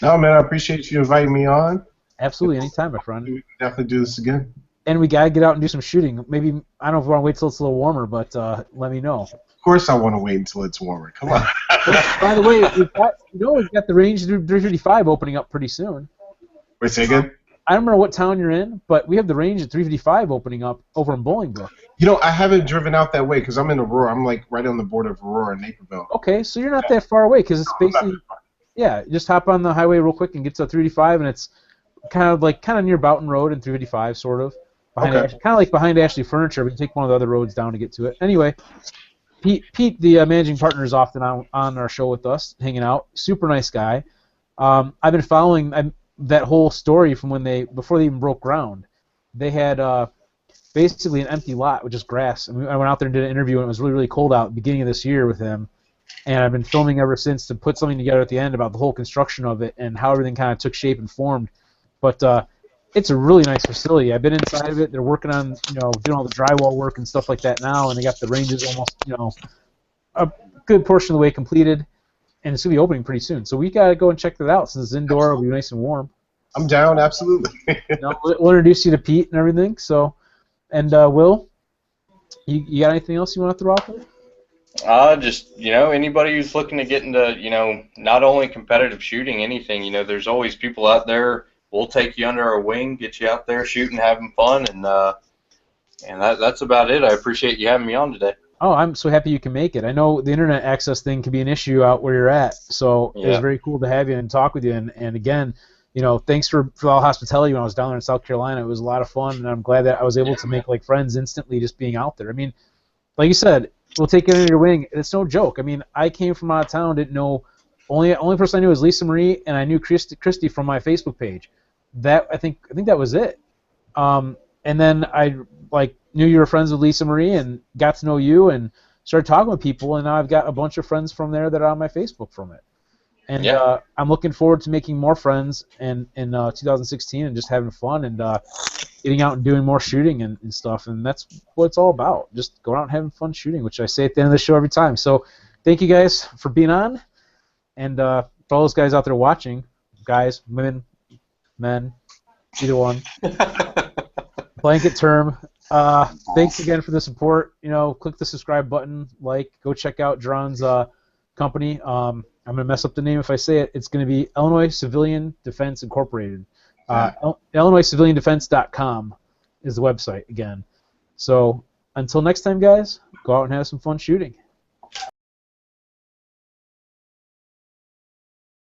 No, man, I appreciate you inviting me on. Absolutely, anytime, my friend. We can definitely do this again. And we gotta get out and do some shooting. Maybe, I don't know if we want to wait till it's a little warmer, but let me know. Of course I want to wait until it's warmer. Come on. By the way, we've got the range 355 opening up pretty soon. Wait, say again? I don't remember what town you're in, but we have the range at 355 opening up over in Bolingbrook. You know, I haven't driven out that way because I'm in Aurora. I'm like right on the border of Aurora and Naperville. Okay, so you're not that far away because it's basically, yeah, just hop on the highway real quick and get to 355, and it's kind of near Boughton Road and 355, sort of. Kind of like behind Ashley Furniture, but you take one of the other roads down to get to it. Anyway, Pete, the managing partner, is often on our show with us, hanging out. Super nice guy. I've been following that whole story from before they even broke ground. They had basically an empty lot with just grass. And I went out there and did an interview, and it was really, really cold out at the beginning of this year with him. And I've been filming ever since to put something together at the end about the whole construction of it and how everything kind of took shape and formed. But it's a really nice facility. I've been inside of it. They're working on, doing all the drywall work and stuff like that now, and they got the ranges almost, a good portion of the way completed, and it's going to be opening pretty soon. So we got to go and check that out since it's indoor. It'll be nice and warm. I'm down, absolutely. We'll introduce you to Pete and everything. So, and Will, you got anything else you want to throw out there? Just, anybody who's looking to get into, not only competitive shooting, anything, there's always people out there. We'll take you under our wing, get you out there shooting, having fun, and that's about it. I appreciate you having me on today. Oh, I'm so happy you can make it. I know the internet access thing can be an issue out where you're at, so it was very cool to have you and talk with you. And again, thanks for all hospitality when I was down there in South Carolina. It was a lot of fun, and I'm glad that I was able to make friends instantly just being out there. I mean, like you said, we'll take you under your wing. It's no joke. I mean, I came from out of town, didn't know. Only person I knew was Lisa Marie, and I knew Christy from my Facebook page. I think that was it. And then I knew you were friends with Lisa Marie and got to know you and started talking with people, and now I've got a bunch of friends from there that are on my Facebook from it. And I'm looking forward to making more friends in 2016 and just having fun and getting out and doing more shooting and stuff. And that's what it's all about. Just going out and having fun shooting, which I say at the end of the show every time. So thank you guys for being on. And for all those guys out there watching, guys, women, men, either one, blanket term, thanks again for the support. Click the subscribe button, go check out Jeron's company. I'm going to mess up the name if I say it. It's going to be Illinois Civilian Defense Incorporated. IllinoisCivilianDefense.com is the website again. So until next time, guys, go out and have some fun shooting.